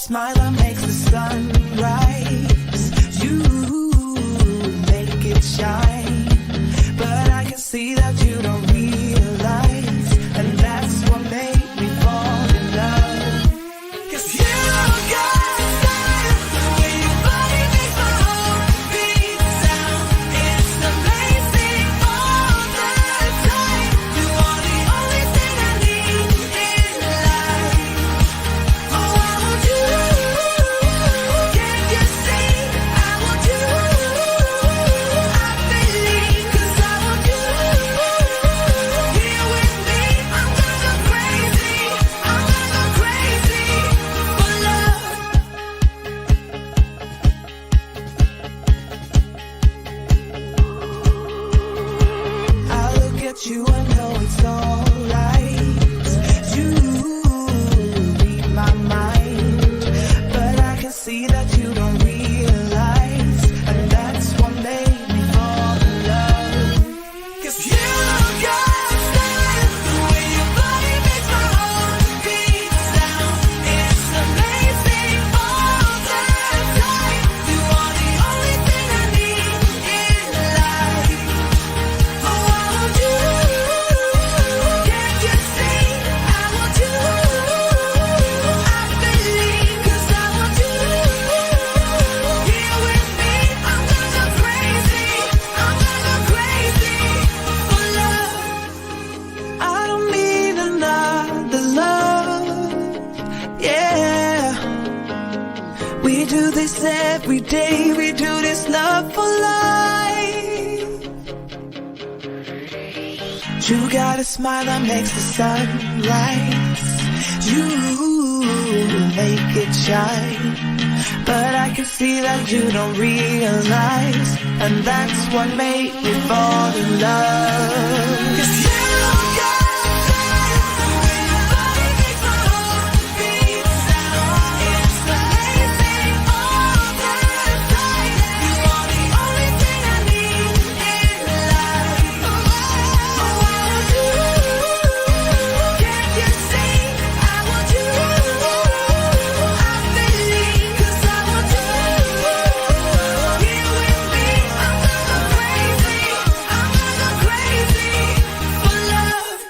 smile that makes the sun rise. You make it shine, but I can see that you don't realize, and that's what made me fall in love. 'Cause you got style, the way your body makes my heart beat sound. It's amazing all the time. You are the only thing I need in life. Oh, I want you. Can't you see? I want you. I believe 'cause I want you. Here with me, I'm gonna go crazy. I'm gonna go crazy for love. I look at you, I know it's alright. You read my mind, but I can see that you don't realize, and that's what made me fall in love. 'Cause you got style, the way your body makes my heart beat sound. It's amazing all the time. You are the only thing I need in life. Oh, I want you. Can't you see? I want you. I believe 'cause I want you. Here with me, I'm gonna go crazy. I'm gonna go crazy for love. I don't need another love. Yeah. We do this every day. We do this love for life. You got a smile that makes the sun rise. You make it shine, but I can see that you don't realize, and that's what made me fall in love. 'Cause you got style, the way your body makes my heart beat sound. It's amazing all the time. You are the only thing I need in life. Oh, I want you. Can't you see? I want you. I believe 'cause I want you. Here with me, I'm gonna go crazy. I'm gonna go crazy for love.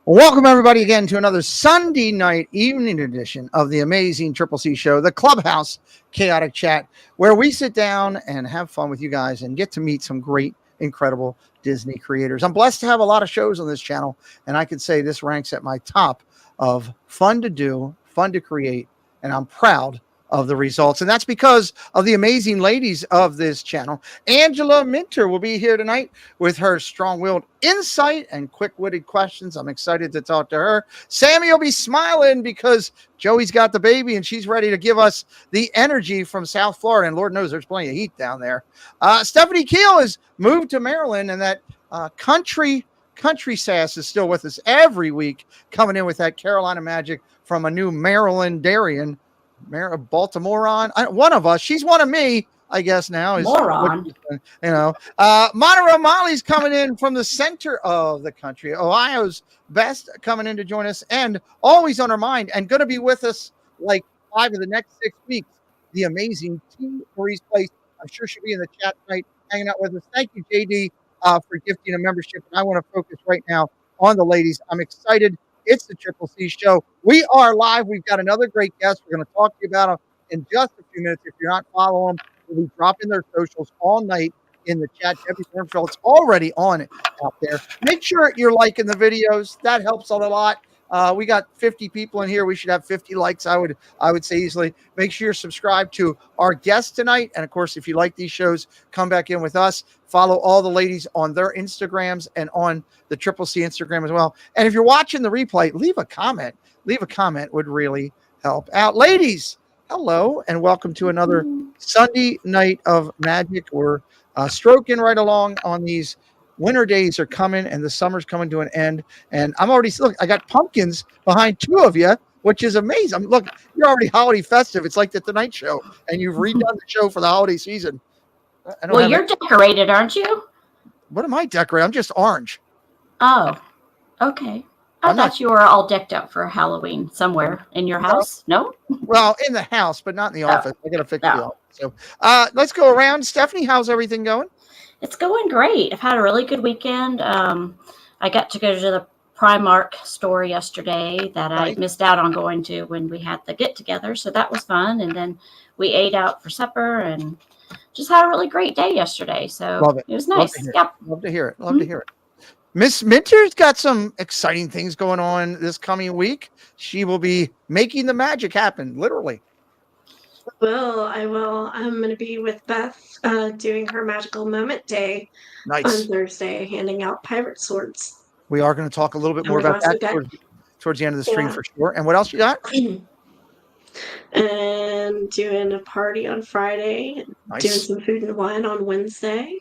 Welcome, everybody, again to another Sunday night evening edition of the amazing Triple C Show, the Clubhouse Chaotic Chat, where we sit down and have fun with you guys and get to meet some great, incredible Disney creators. I'm blessed to have a lot of shows on this channel, and I can say this ranks at my top of fun to do, fun to create, and I'm proud of the results. And that's because of the amazing ladies of this channel. Angela Minter will be here tonight with her strong-willed insight and quick-witted questions. I'm excited to talk to her. Sammy will be smiling because Joey's got the baby and she's ready to give us the energy from South Florida. And Lord knows there's plenty of heat down there. Stephanie Kiel has moved to Maryland, and that country sass is still with us every week, coming in with that Carolina magic from a new Maryland Darian. Baltimorean, one of us. She's one of me, I guess now. Moron. Monorail Mollie's coming in from the center of the country. Ohio's best coming in to join us, and always on her mind, and going to be with us like 5 of the next 6 weeks. The amazing T. Marie's Place. I'm sure she'll be in the chat tonight, hanging out with us. Thank you, JD, for gifting a membership. And I want to focus right now on the ladies. I'm excited. It's the Triple C Show. We are live. We've got another great guest. We're going to talk to you about them in just a few minutes. If you're not following them, we'll be dropping their socials all night in the chat. Debbie Thornfield's already on it out there. Make sure you're liking the videos. That helps a lot. We got 50 people in here. We should have 50 likes, I would say easily. Make sure you're subscribed to our guest tonight. And of course, if you like these shows, come back in with us. Follow all the ladies on their Instagrams and on the Triple C Instagram as well. And if you're watching the replay, leave a comment. Leave a comment would really help out. Ladies, hello, and welcome to another Sunday night of magic. We're stroking right along on these winter days are coming and the summer's coming to an end. And I'm already, look, I got pumpkins behind 2 of you, which is amazing. Look, you're already holiday festive. It's like the Tonight Show, and you've redone the show for the holiday season. Well, you're decorated, aren't you? What am I decorating? I'm just orange. Oh, okay. I thought you were all decked out for Halloween somewhere in your house. No? Well, in the house, but not in the office. I got to fix the No. office. So let's go around. Stephanie, how's everything going? It's going great. I've had a really good weekend. I got to go to the Primark store yesterday that I missed out on going to when we had the get together. So that was fun. And then we ate out for supper and just had a really great day yesterday. So it was nice. Love to hear it. Love to hear it. Miss Minter's got some exciting things going on this coming week. She will be making the magic happen, literally. Well, I will. I'm going to be with Beth doing her Magical Moment Day on Thursday, handing out pirate swords. We are going to talk a little bit more about that towards the end of the stream for sure. And what else you got? And doing a party on Friday. Doing some food and wine on Wednesday.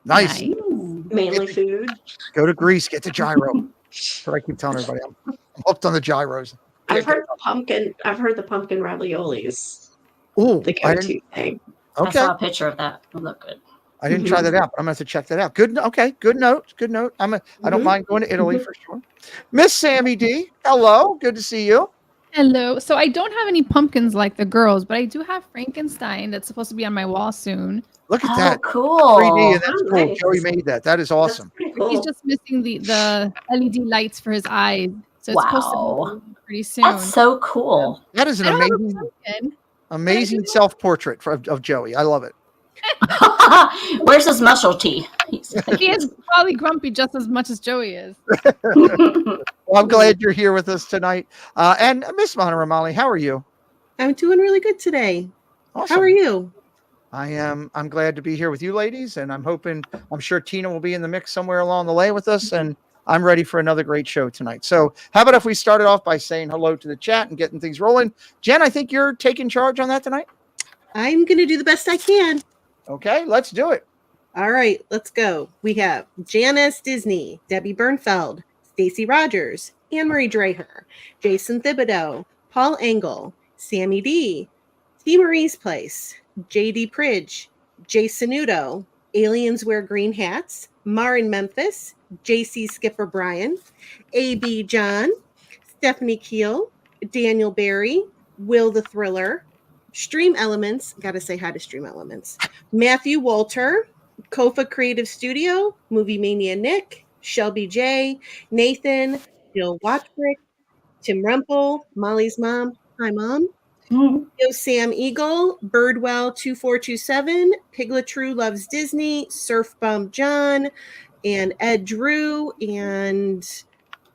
Nice. Mainly food. Go to Greece, get the gyro. That's what I keep telling everybody. I'm hooked on the gyros. I've heard the pumpkin raviolis. Oh, the go-to thing. Okay. I saw a picture of that. It looked good. I didn't try that out, but I'm going to have to check that out. Good. Okay. Good note. Good note. I don't mind going to Italy for sure. Miss Sammy D, hello. Good to see you. Hello. So I don't have any pumpkins like the girls, but I do have Frankenstein that's supposed to be on my wall soon. Look at that. Cool. 3D, and that's cool. Nice. Joey made that. That is awesome. Cool. He's just missing the LED lights for his eyes. So it's supposed to be pretty soon. That's so cool. That is an amazing self-portrait of Joey. I love it. Where's his muscle tea? He is probably grumpy just as much as Joey is. Well, I'm glad you're here with us tonight. And Miss Monorail Mollie, how are you? I'm doing really good today. Awesome. How are you? I'm glad to be here with you ladies, and I'm sure Tina will be in the mix somewhere along the way with us, and I'm ready for another great show tonight. So how about if we started off by saying hello to the chat and getting things rolling? Jen, I think you're taking charge on that tonight. I'm going to do the best I can. Okay, let's do it. All right, let's go. We have Janice Disney, Debbie Bernfeld, Stacy Rogers, Anne-Marie Dreher, Jason Thibodeau, Paul Engel, Sammy D, T. Marie's Place, J.D. Pridge, Jason Udo, Aliens Wear Green Hats, Marin Memphis, J.C. Skipper Bryan, A.B. John, Stephanie Kiel, Daniel Barry, Will the Thriller, Stream Elements, gotta say hi to Stream Elements, Matthew Walter, Kofa Creative Studio, Movie Mania Nick, Shelby J, Nathan, Jill Watchbrick, Tim Rempel, Molly's mom, hi mom, Sam Eagle, Birdwell 2427, Piglet True Loves Disney, Surf Bum John, and Ed Drew, and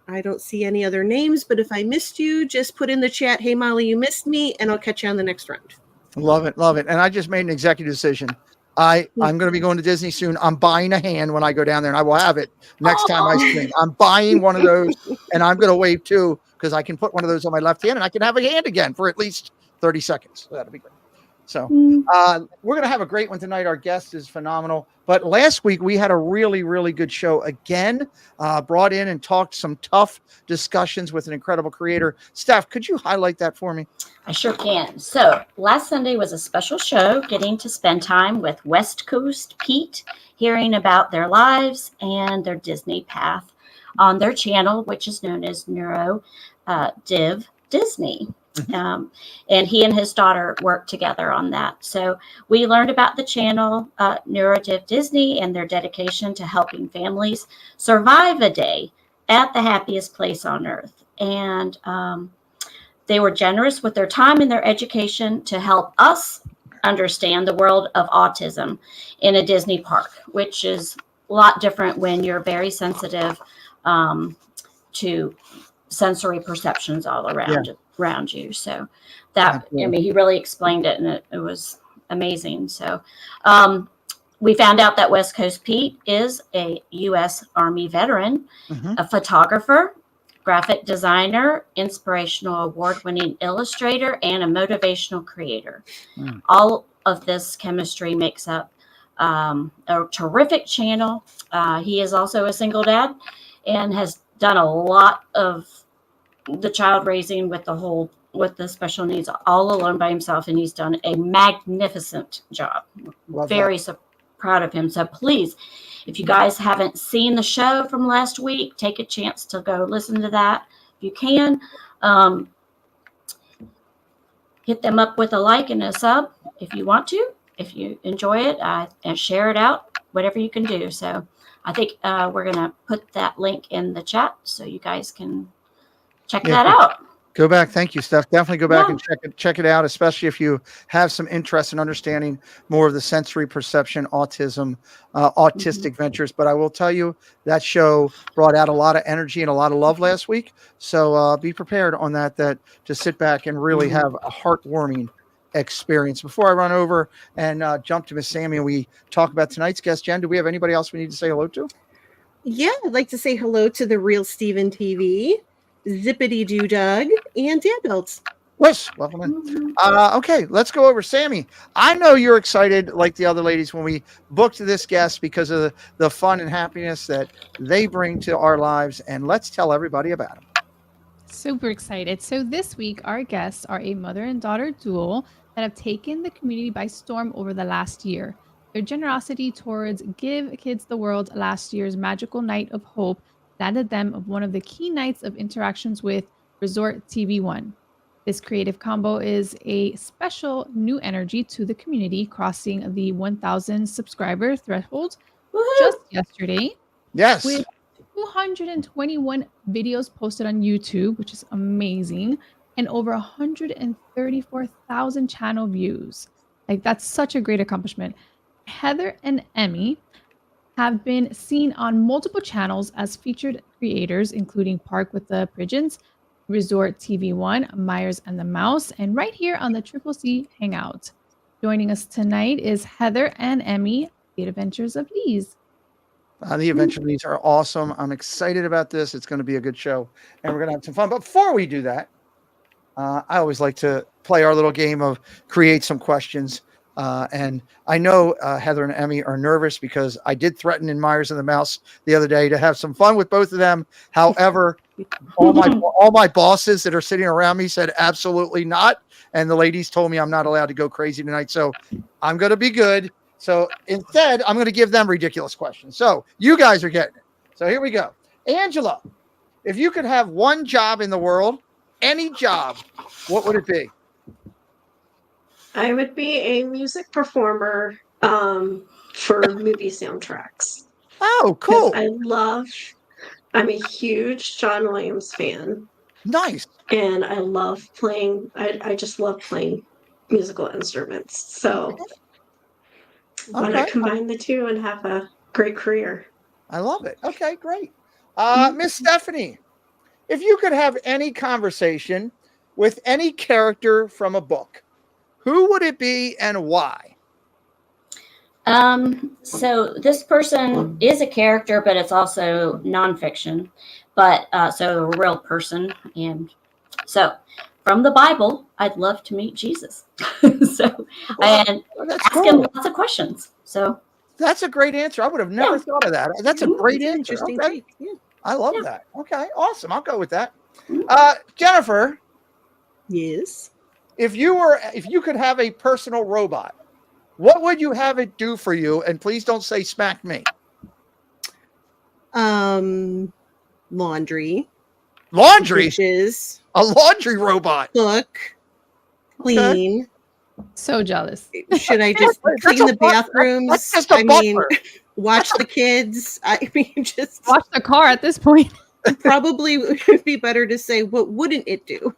I don't see any other names, but if I missed you, just put in the chat, hey Molly, you missed me, and I'll catch you on the next round. Love it, love it. And I just made an executive decision. I'm going to be going to Disney soon. I'm buying a hand when I go down there, and I will have it next time I stream. I'm buying one of those, and I'm going to wave too, because I can put one of those on my left hand, and I can have a hand again for at least 30 seconds. So that'll be great. So we're going to have a great one tonight. Our guest is phenomenal. But last week we had a really, really good show again, brought in and talked some tough discussions with an incredible creator. Steph, could you highlight that for me? I sure can. So last Sunday was a special show, getting to spend time with West Coast Pete, hearing about their lives and their Disney path on their channel, which is known as Neuro Div Disney. And he and his daughter worked together on that. So we learned about the channel Neurodiv Disney and their dedication to helping families survive a day at the happiest place on earth. And they were generous with their time and their education to help us understand the world of autism in a Disney park, which is a lot different when you're very sensitive to sensory perceptions all around you. So that, I mean, he really explained it, and it was amazing. So we found out that West Coast Pete is a U.S. Army veteran, a photographer, graphic designer, inspirational award-winning illustrator, and a motivational creator. All of this chemistry makes up a terrific channel. He is also a single dad and has done a lot of the child raising with the special needs all alone by himself, and he's done a magnificent job. Very proud of him. So please, if you guys haven't seen the show from last week, take a chance to go listen to that if you can. Hit them up with a like and a sub if you want to. If you enjoy it, and share it out, whatever you can do. So I think we're going to put that link in the chat so you guys can check that out. Go back. Thank you, Steph. Definitely go back and check it out, especially if you have some interest in understanding more of the sensory perception, autistic ventures. But I will tell you that show brought out a lot of energy and a lot of love last week. So be prepared on that to sit back and really have a heartwarming experience. Before I run over and jump to Miss Sammy and we talk about tonight's guest, Jen, do we have anybody else we need to say hello to? Yeah, I'd like to say hello to the Real Steven TV, Zippity Doo Doug, and Dan Builds. Yes, welcome in. Okay, let's go over Sammy. I know you're excited, like the other ladies, when we booked this guest because of the fun and happiness that they bring to our lives. And let's tell everybody about them. Super excited. So this week, our guests are a mother and daughter duo that have taken the community by storm over the last year. Their generosity towards Give Kids the World last year's Magical Night of Hope landed them of one of the key nights of interactions with Resort TV1. This creative combo is a special new energy to the community, crossing the 1,000 subscriber threshold just yesterday. Yes. With 221 videos posted on YouTube, which is amazing, and over 134,000 channel views. Like, that's such a great accomplishment. Heather and Emmy have been seen on multiple channels as featured creators, including Park with the Pigeons, Resort TV1, Myers and the Mouse, and right here on the Triple C Hangout. Joining us tonight is Heather and Emmy, The Adventures of Leighs. The Adventure Leighs are awesome. I'm excited about this. It's going to be a good show, and we're going to have some fun. But before we do that, I always like to play our little game of create some questions. And I know Heather and Emmy are nervous because I did threaten in Myers and the Mouse the other day to have some fun with both of them. However, all my bosses that are sitting around me said absolutely not. And the ladies told me I'm not allowed to go crazy tonight. So I'm going to be good. So instead, I'm going to give them ridiculous questions. So you guys are getting it. So here we go. Angela, if you could have one job in the world, any job, what would it be? I would be a music performer for movie soundtracks. Oh, cool. I'm a huge John Williams fan. Nice. And I love playing, I just love playing musical instruments. So why not combine the two and have a great career? I love it. Okay, great. Miss Stephanie, if you could have any conversation with any character from a book, who would it be and why? So this person is a character, but it's also nonfiction. But so a real person. And so from the Bible, I'd love to meet Jesus. And ask him lots of questions. So that's a great answer. I would have never thought of that. That's a great answer. Okay. Yeah. I love that. Okay, awesome. I'll go with that. Jennifer. Yes. If you could have a personal robot, what would you have it do for you? And please don't say smack me. Laundry. Laundry? Dishes. A laundry robot. Cook. Clean. Okay. So jealous. Should I just clean the bathrooms? Watch the kids. Just watch the car at this point. Probably would be better to say, what wouldn't it do?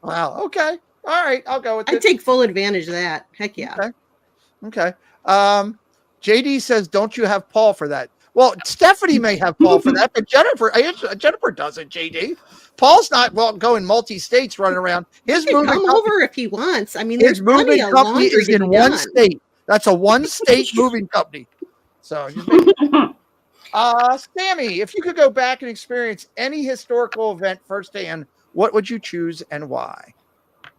Wow. Okay. All right. I'll go with it. I'd take full advantage of that. Heck yeah. Okay. JD says, don't you have Paul for that? Well, Stephanie may have Paul for that, but Jennifer doesn't, JD. Paul's not going multi-states running around. His moving come over if he wants. I mean, his there's plenty moving of company is in one done. state. That's a one-state moving company. So, Sammy, if you could go back and experience any historical event firsthand, what would you choose and why?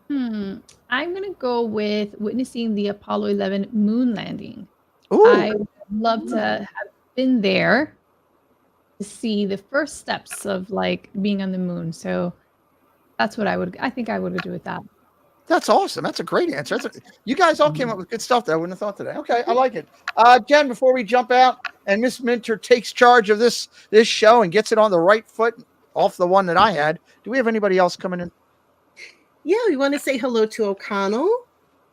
I'm going to go with witnessing the Apollo 11 moon landing. Ooh. I would love to have been there to see the first steps of like being on the moon. So that's what I think I would do with that. That's awesome. That's a great answer. You guys all came up with good stuff that I wouldn't have thought today. Okay, I like it. Jen, before we jump out and Miss Minter takes charge of this show and gets it on the right foot off the one that I had, do we have anybody else coming in? Yeah, we want to say hello to O'Connell,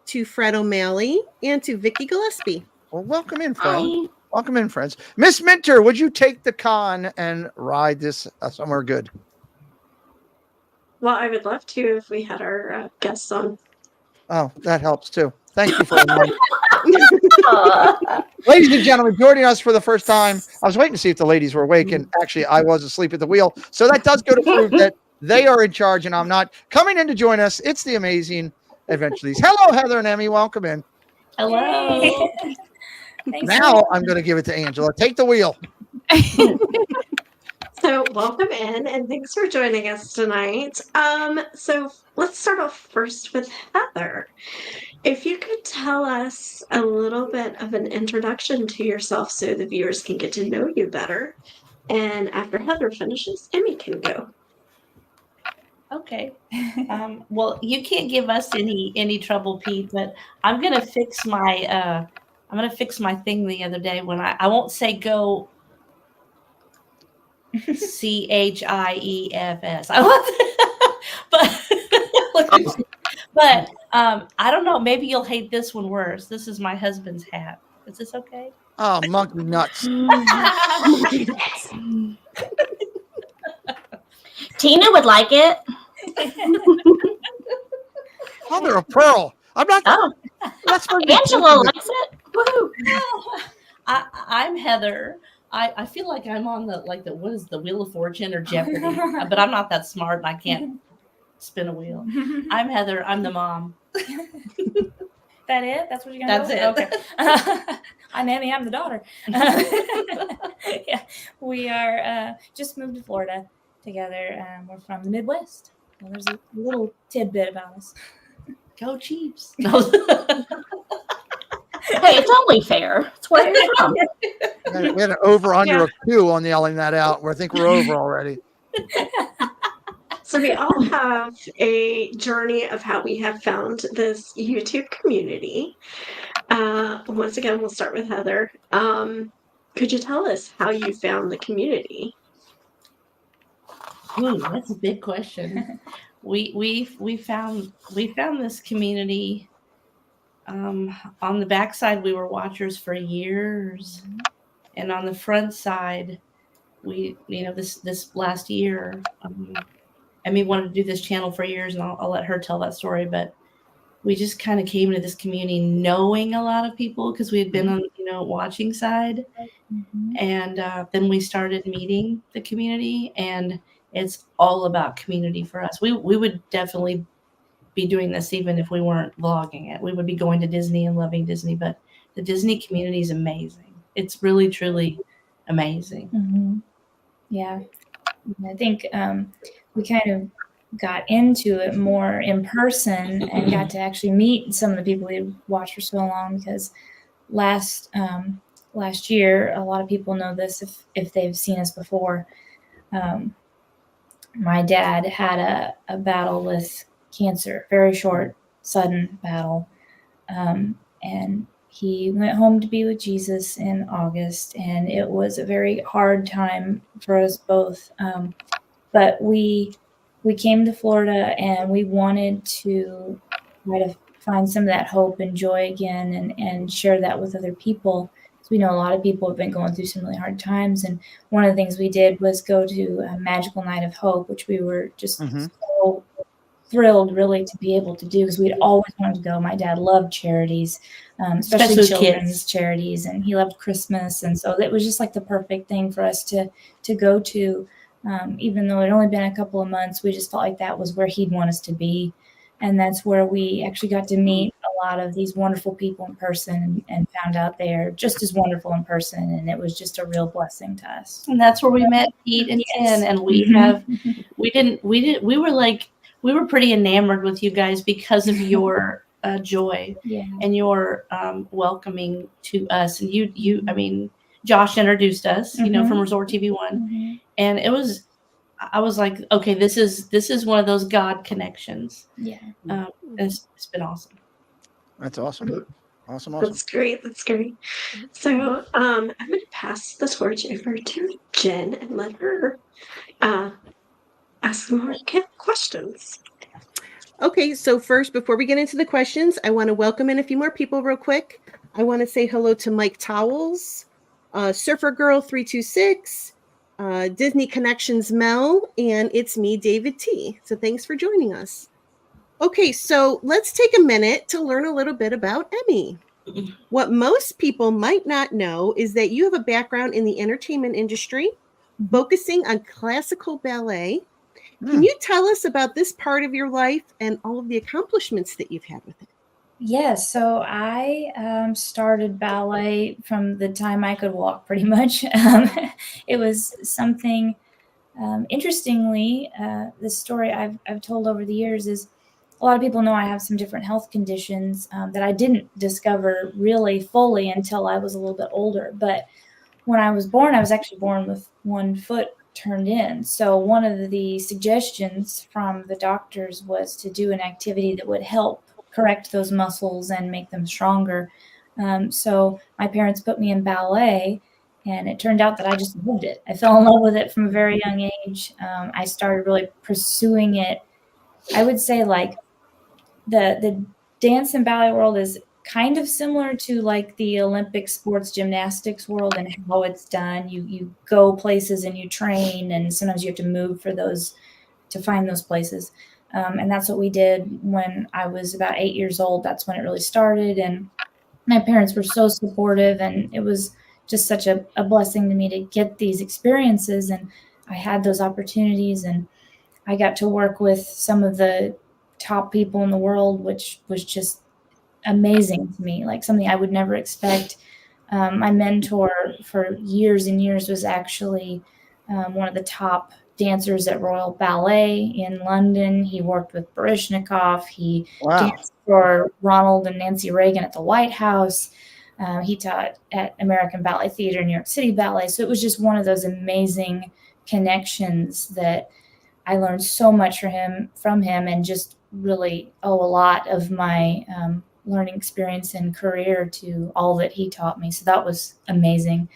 to Fred O'Malley, and to Vicky Gillespie. Well, welcome in, friend. Welcome in, friends. Miss Minter, would you take the con and ride this somewhere good? Well, I would love to if we had our guests on. Oh, that helps too. Thank you for reminding. Ladies and gentlemen, joining us for the first time. I was waiting to see if the ladies were awake, and actually I was asleep at the wheel. So that does go to prove that they are in charge and I'm not. Coming in to join us, it's the amazing Adventures. Hello, Heather and Emmy. Welcome in. Hello. Now I'm going to give it to Angela. Take the wheel. So welcome in and thanks for joining us tonight. So let's start off first with Heather. If you could tell us a little bit of an introduction to yourself so the viewers can get to know you better. And after Heather finishes, Emmy can go. Okay. Well, you can't give us any trouble, Pete, but I'm gonna fix my thing the other day when I won't say go CHIEFS. But I don't know. Maybe you'll hate this one worse. This is my husband's hat. Is this okay? Oh, monkey nuts. Tina would like it. Mother of pearl. I'm not. Oh, that's Angela likes it. Woohoo! I'm Heather. I feel like I'm on the what is the Wheel of Fortune or Jeopardy, but I'm not that smart and I can't spin a wheel. I'm Heather. I'm the mom. That it? That's what you're gonna do? That's it. Okay. I'm Emmy. I'm the daughter. Yeah, we are just moved to Florida together. We're from the Midwest. Well, there's a little tidbit about us. Go Chiefs. Hey, it's only fair. It's where you're from. We had an over-under of 2 on yelling that out. I think we're over already. So we all have a journey of how we have found this YouTube community. Once again, we'll start with Heather. Could you tell us how you found the community? Ooh, that's a big question. We found this community. On the backside, we were watchers for years, and on the front side, this last year, Emmy wanted to do this channel for years, and I'll let her tell that story. But we just kind of came into this community knowing a lot of people because we had been on watching side, and then we started meeting the community, and it's all about community for us. We would definitely be doing this even if we weren't vlogging it. We would be going to Disney and loving Disney, but the Disney community is amazing. It's really, truly amazing. Mm-hmm. Yeah. I think we kind of got into it more in person and got to actually meet some of the people we watched for so long because last year, a lot of people know this if they've seen us before. My dad had a battle with cancer, very short, sudden battle. And he went home to be with Jesus in August, and it was a very hard time for us both. But we came to Florida and we wanted to try to find some of that hope and joy again and share that with other people. We know a lot of people have been going through some really hard times. And one of the things we did was go to a Magical Night of Hope, which we were just so thrilled really to be able to do because we'd always wanted to go. My dad loved charities, especially children's charities, and he loved Christmas. And so it was just like the perfect thing for us to go to. Even though it had only been a couple of months, we just felt like that was where he'd want us to be. And that's where we actually got to meet a lot of these wonderful people in person and found out they're just as wonderful in person. And it was just a real blessing to us. And that's where we met Pete and Ken. And we were pretty enamored with you guys because of your joy and your welcoming to us. And I mean, Josh introduced us, from Resort TV 1. And it was, I was like, okay, this is one of those God connections. Yeah. It's been awesome. That's awesome. Awesome. That's great. That's great. So I'm going to pass the torch over to Jen and let her ask some more questions. Okay, so first, before we get into the questions, I want to welcome in a few more people real quick. I want to say hello to Mike Towels, Surfer Girl 326, Disney Connections Mel, and it's me, David T. So thanks for joining us. Okay, so let's take a minute to learn a little bit about Emmy. What most people might not know is that you have a background in the entertainment industry, focusing on classical ballet. Can you tell us about this part of your life and all of the accomplishments that you've had with it? Yes, so I started ballet from the time I could walk, pretty much. It was something, interestingly, the story I've told over the years is a lot of people know I have some different health conditions that I didn't discover really fully until I was a little bit older. But when I was born, I was actually born with one foot turned in. So one of the suggestions from the doctors was to do an activity that would help correct those muscles and make them stronger. So my parents put me in ballet, and it turned out that I just loved it. I fell in love with it from a very young age. I started really pursuing it. I would say like the dance and ballet world is kind of similar to like the Olympic sports gymnastics world and how it's done. You go places and you train, and sometimes you have to move for those to find those places. And that's what we did when I was about 8 years old. That's when it really started. And my parents were so supportive, and it was just such a blessing to me to get these experiences. And I had those opportunities, and I got to work with some of the top people in the world, which was just amazing to me, like something I would never expect. My mentor for years and years was actually one of the top dancers at Royal Ballet in London. He worked with Baryshnikov. He danced for Ronald and Nancy Reagan at the White House. He taught at American Ballet Theater, New York City Ballet. So it was just one of those amazing connections that I learned so much from him, and just really owe a lot of my learning experience and career to all that he taught me. So that was amazing.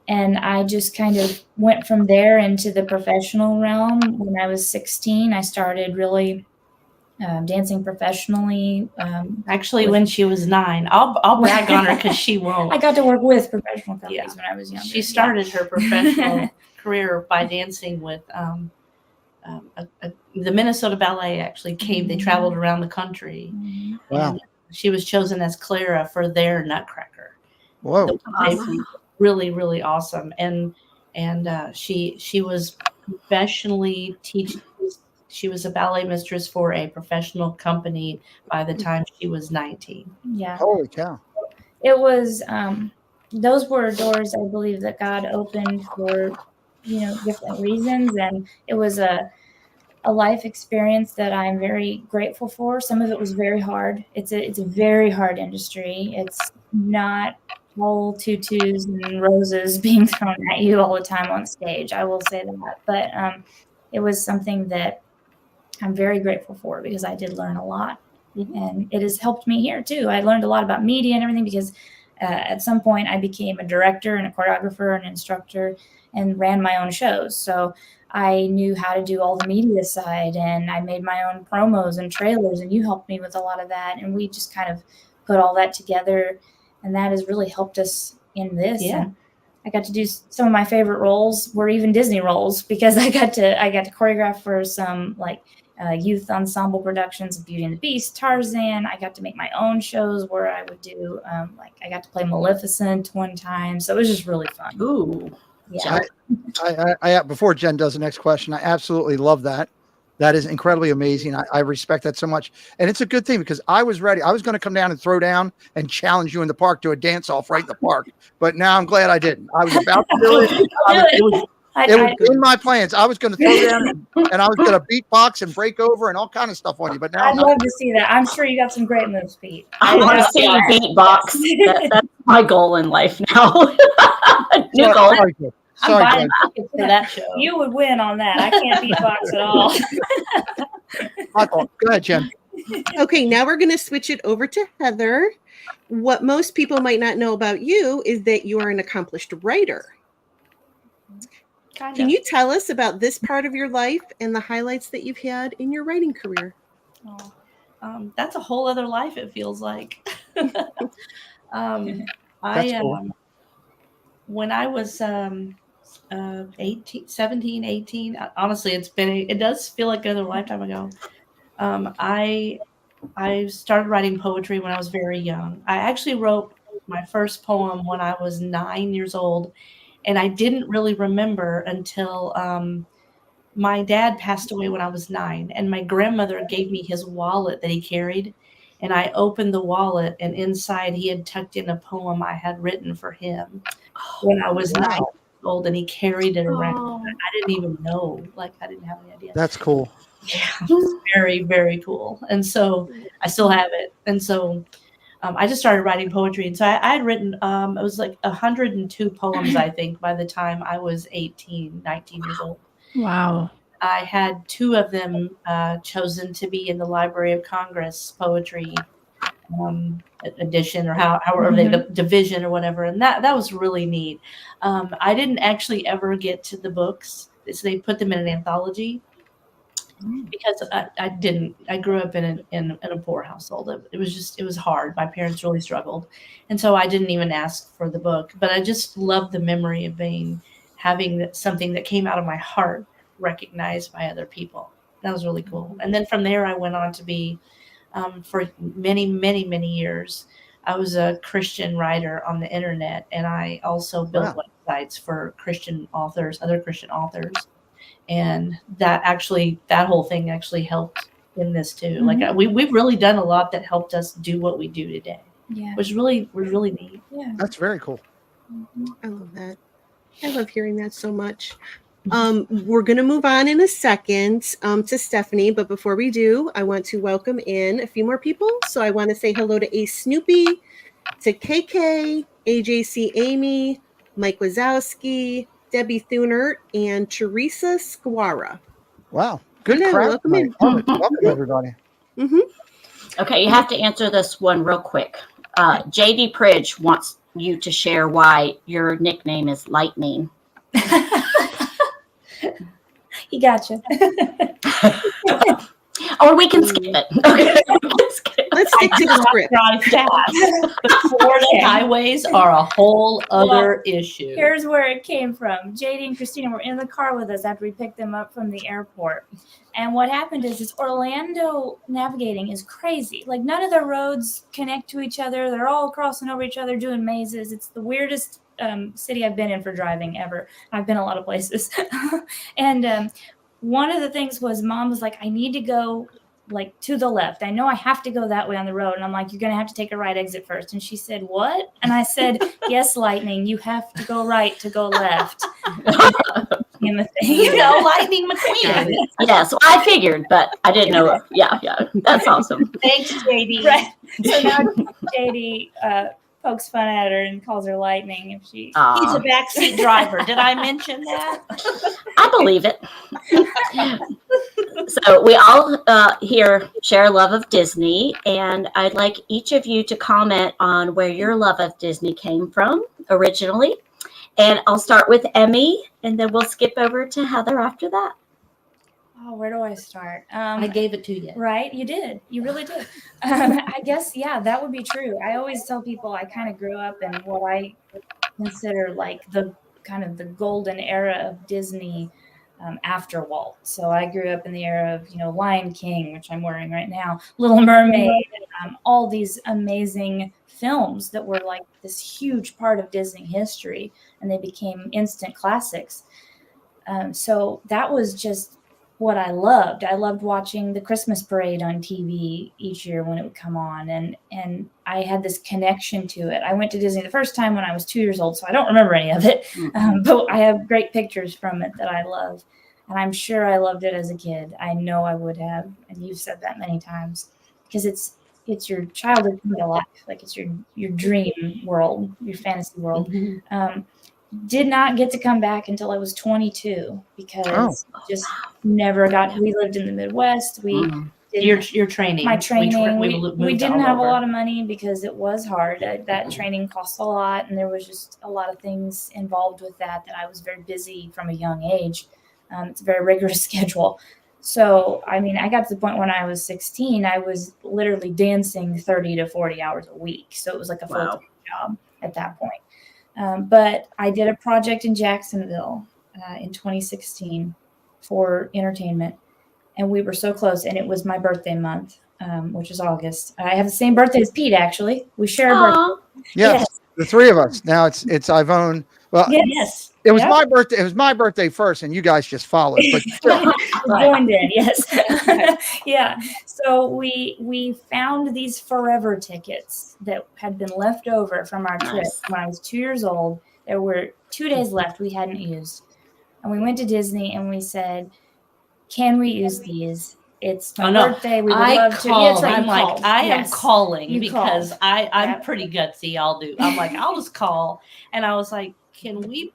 And I just kind of went from there into the professional realm. When I was 16, I started really dancing professionally. Actually, when she was 9, I'll brag on her because she won't. I got to work with professional companies when I was younger. She started her professional career by dancing with the Minnesota Ballet. Actually came. They traveled around the country. Wow. And she was chosen as Clara for their Nutcracker. Whoa. So awesome. Really, really awesome. And she was professionally teaching. She was a ballet mistress for a professional company by the time she was 19. Yeah. Holy cow. It was, those were doors I believe that God opened for, different reasons. And it was a life experience that I'm very grateful for. Some of it was very hard. It's a very hard industry. It's not all tutus and roses being thrown at you all the time on stage. I will say that. But it was something that I'm very grateful for, because I did learn a lot. And it has helped me here too. I learned a lot about media and everything, because at some point I became a director and a choreographer and an instructor and ran my own shows. So I knew how to do all the media side, and I made my own promos and trailers, and you helped me with a lot of that. And we just kind of put all that together, and that has really helped us in this. Yeah. And I got to do some of my favorite roles were even Disney roles, because I got to choreograph for some youth ensemble productions of Beauty and the Beast, Tarzan. I got to make my own shows where I would do I got to play Maleficent one time. So it was just really fun. Ooh. Yeah. I before Jen does the next question, I absolutely love that. That is incredibly amazing. I respect that so much. And it's a good thing, because I was ready. I was going to come down and throw down and challenge you in the park to a dance off right in the park. But now I'm glad I didn't. I was about to do it. It was in my plans. I was going to throw down and I was going to beatbox and break over and all kind of stuff on you. But now I'd love to see that. I'm sure you got some great moves, Pete. I want to see you beatbox. That's my goal in life now. New goal. I'm Sorry, buying Jen. tickets for that show. You would win on that. I can't beatbox at all. Go ahead, Jen. Okay, now we're going to switch it over to Heather. What most people might not know about you is that you are an accomplished writer. Kind Can of. you tell us about this part of your life and the highlights that you've had in your writing career? That's a whole other life, it feels like. That's I cool. when I was 17, 18, honestly, it does feel like another lifetime ago. I started writing poetry when I was very young. I actually wrote my first poem when I was 9 years old, and I didn't really remember until my dad passed away when I was 9, and my grandmother gave me his wallet that he carried, and I opened the wallet, and inside he had tucked in a poem I had written for him when I was 9 years old, and he carried it around. I didn't even know, like I didn't have any idea. That's cool. Yeah, it was very, very cool. And so I still have it. And so I just started writing poetry. And so I had written, it was like 102 poems, I think, by the time I was 18, 19 years old. Wow. I had 2 of them chosen to be in the Library of Congress poetry edition, or however they division or whatever. And that was really neat. I didn't actually ever get to the books. So they put them in an anthology. Because I grew up in a poor household. It was hard. My parents really struggled. And so I didn't even ask for the book, but I just loved the memory of having something that came out of my heart recognized by other people. That was really cool. And then from there, I went on to be, for many, many, many years, I was a Christian writer on the internet. And I also built websites for Christian authors, other Christian authors. And that whole thing actually helped in this too. Like we've really done a lot that helped us do what we do today. Yeah. Which was really neat. Yeah. That's very cool. I love that. I love hearing that so much. We're going to move on in a second to Stephanie, but before we do, I want to welcome in a few more people. So I want to say hello to Ace Snoopy, to KK, AJC Amy, Mike Wazowski, Debbie Thunert, and Teresa Squara. Wow. Good Hello, crowd. welcome in. Welcome, everybody. Okay, you have to answer this one real quick. JD Pridge wants you to share why your nickname is Lightning. He got you. Or we can skip it. Okay, we can skip it. Let's stick to the script. Drive fast. The Florida highways are a whole other issue. Here's where it came from. JD and Christina were in the car with us after we picked them up from the airport. And what happened is Orlando navigating is crazy. Like none of the roads connect to each other. They're all crossing over each other doing mazes. It's the weirdest city I've been in for driving ever. I've been a lot of places. And one of the things was Mom was like, I need to go like to the left. I know I have to go that way on the road. And I'm like, you're going to have to take a right exit first. And she said, what? And I said, yes, Lightning, you have to go right to go left. You know, Lightning McQueen. Yes, I figured, but I didn't know. Yeah, that's awesome. Thanks, JD. Right. So now JD pokes fun at her and calls her Lightning if she. He's a backseat driver. Did I mention that? I believe it. So we all here share a love of Disney, and I'd like each of you to comment on where your love of Disney came from originally. And I'll start with Emmy, and then we'll skip over to Heather after that. Oh, where do I start? I gave it to you. Right, you did. You really did. I guess, yeah, that would be true. I always tell people I kind of grew up in what I consider like the kind of the golden era of Disney after Walt. So I grew up in the era of, Lion King, which I'm wearing right now, Little Mermaid, all these amazing films that were like this huge part of Disney history, and they became instant classics. So that was just what I loved. I loved watching the Christmas parade on TV each year when it would come on, and I had this connection to it. I went to Disney the first time when I was 2 years old, so I don't remember any of it, but I have great pictures from it that I love, and I'm sure I loved it as a kid. I know I would have, and you've said that many times, because it's your childhood life, like it's your dream world, your fantasy world. did not get to come back until I was 22 because just never got. We lived in the Midwest. We didn't, your training. My training. We moved didn't all have over. a lot of money because it was hard. That training cost a lot, and there was just a lot of things involved with that I was very busy from a young age. It's a very rigorous schedule. So, I mean, I got to the point when I was 16, I was literally dancing 30 to 40 hours a week. So it was like a full-time job at that point. But I did a project in Jacksonville in 2016 for entertainment. And we were so close. And it was my birthday month, which is August. I have the same birthday as Pete, actually. We share a birthday. Yes, the three of us. Now it's Ivone. Well, Yes. It was my birthday. It was my birthday first, and you guys just followed. But joined in, yes. Yeah. So we found these forever tickets that had been left over from our trip when I was 2 years old. There were 2 days left we hadn't used. And we went to Disney and we said, can we use these? It's my birthday. We would love to. Called. I'm like, I am calling because I'm Yep. pretty gutsy. I'm like, I'll just call. And I was like, can we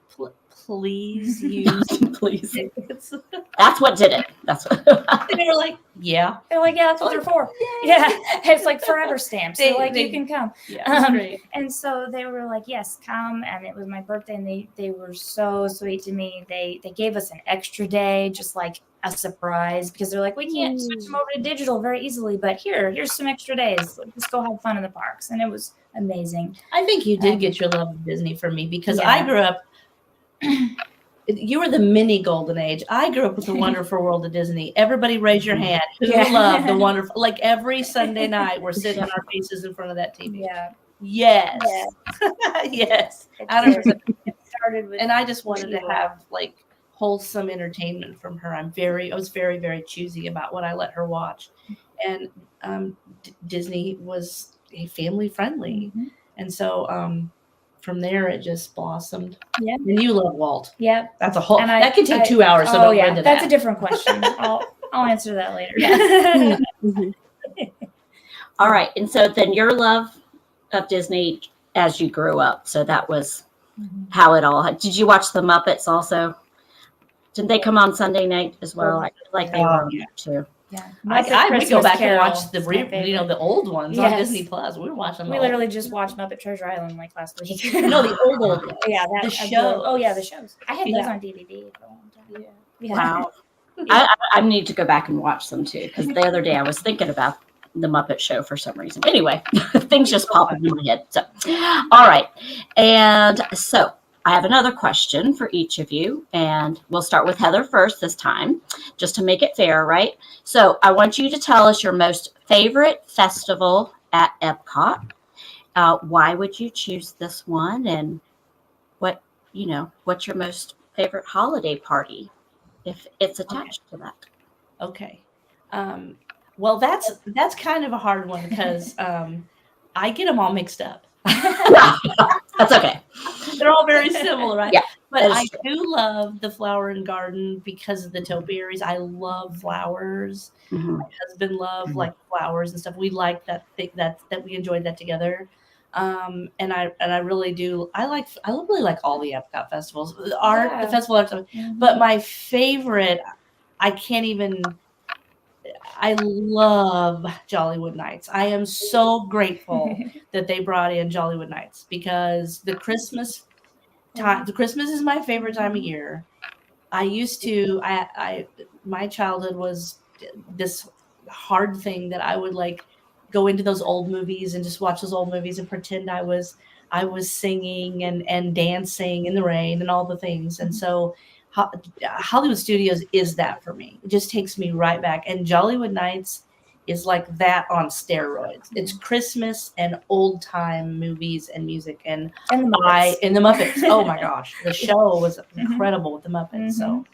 please use Please. tickets? That's what did it. That's what. And they were like, yeah. They're like, yeah, that's what they're for. Yeah. It's like forever stamps. They're like, you can come. Yeah, that's great. And so they were like, yes, come. And it was my birthday, and they were so sweet to me. They gave us an extra day, just like a surprise, because they're like, we can't switch them over to digital very easily, but here's some extra days. Let's go have fun in the parks. And it was amazing. I think you did get your love of Disney from me because Yeah. I grew up. You were the mini golden age. I grew up with the Wonderful World of Disney. Everybody raise your hand. Who loved the wonderful? Like every Sunday night, we're sitting on our faces in front of that TV. Yeah. Yes. Yes. It started with, And I just wanted to have like wholesome entertainment from her. I was very, very choosy about what I let her watch. And Disney was family friendly. And so from there it just blossomed. Yeah. And you love Walt. Yeah. That's a whole And that could take 2 hours. So don't go into that's that. a different question. I'll answer that later. All right. And so then your love of Disney as you grew up. So that was how it all. Did you watch the Muppets also? Didn't they come on Sunday night as well? I feel like they were on there too. Yeah. I would go back and watch the my favorite. the old ones on Yes. Disney Plus. We were watching them. We all. literally just watched Muppet Treasure Island like last week. No, the old ones. Yeah, The the shows. show. Oh yeah, the shows. I had those Yeah. on DVD for a long time. Yeah. Wow. I need to go back and watch them too, because the other day I was thinking about the Muppet Show for some reason. Anyway, things just pop in my head. So, all right. And so I have another question for each of you, and we'll start with Heather first this time, just to make it fair, right? So I want you to tell us your most favorite festival at Epcot. Why would you choose this one, and what's your most favorite holiday party, if it's attached to that? Okay. Well, that's kind of a hard one because I get them all mixed up. That's okay. They're all very similar, right? Yeah, But that is I true. do love the Flower and Garden because of the topiaries. I love flowers. Mhm. My husband loved like flowers and stuff. We like that we enjoyed that together. And I really do. I really like all the Epcot festivals. The art, Yeah. the festival art stuff. But my favorite, I love Jollywood Nights. I am so grateful that they brought in Jollywood Nights because the Christmas is my favorite time of year. My childhood was this hard thing that I would like go into those old movies and just watch those old movies and pretend I was singing and dancing in the rain and all the things. And so Hollywood Studios is that for me. It just takes me right back. And Jollywood Nights is like that on steroids. It's Christmas and old time movies and music and the Muppets. the Muppets. Oh my gosh, the show was incredible with the Muppets. So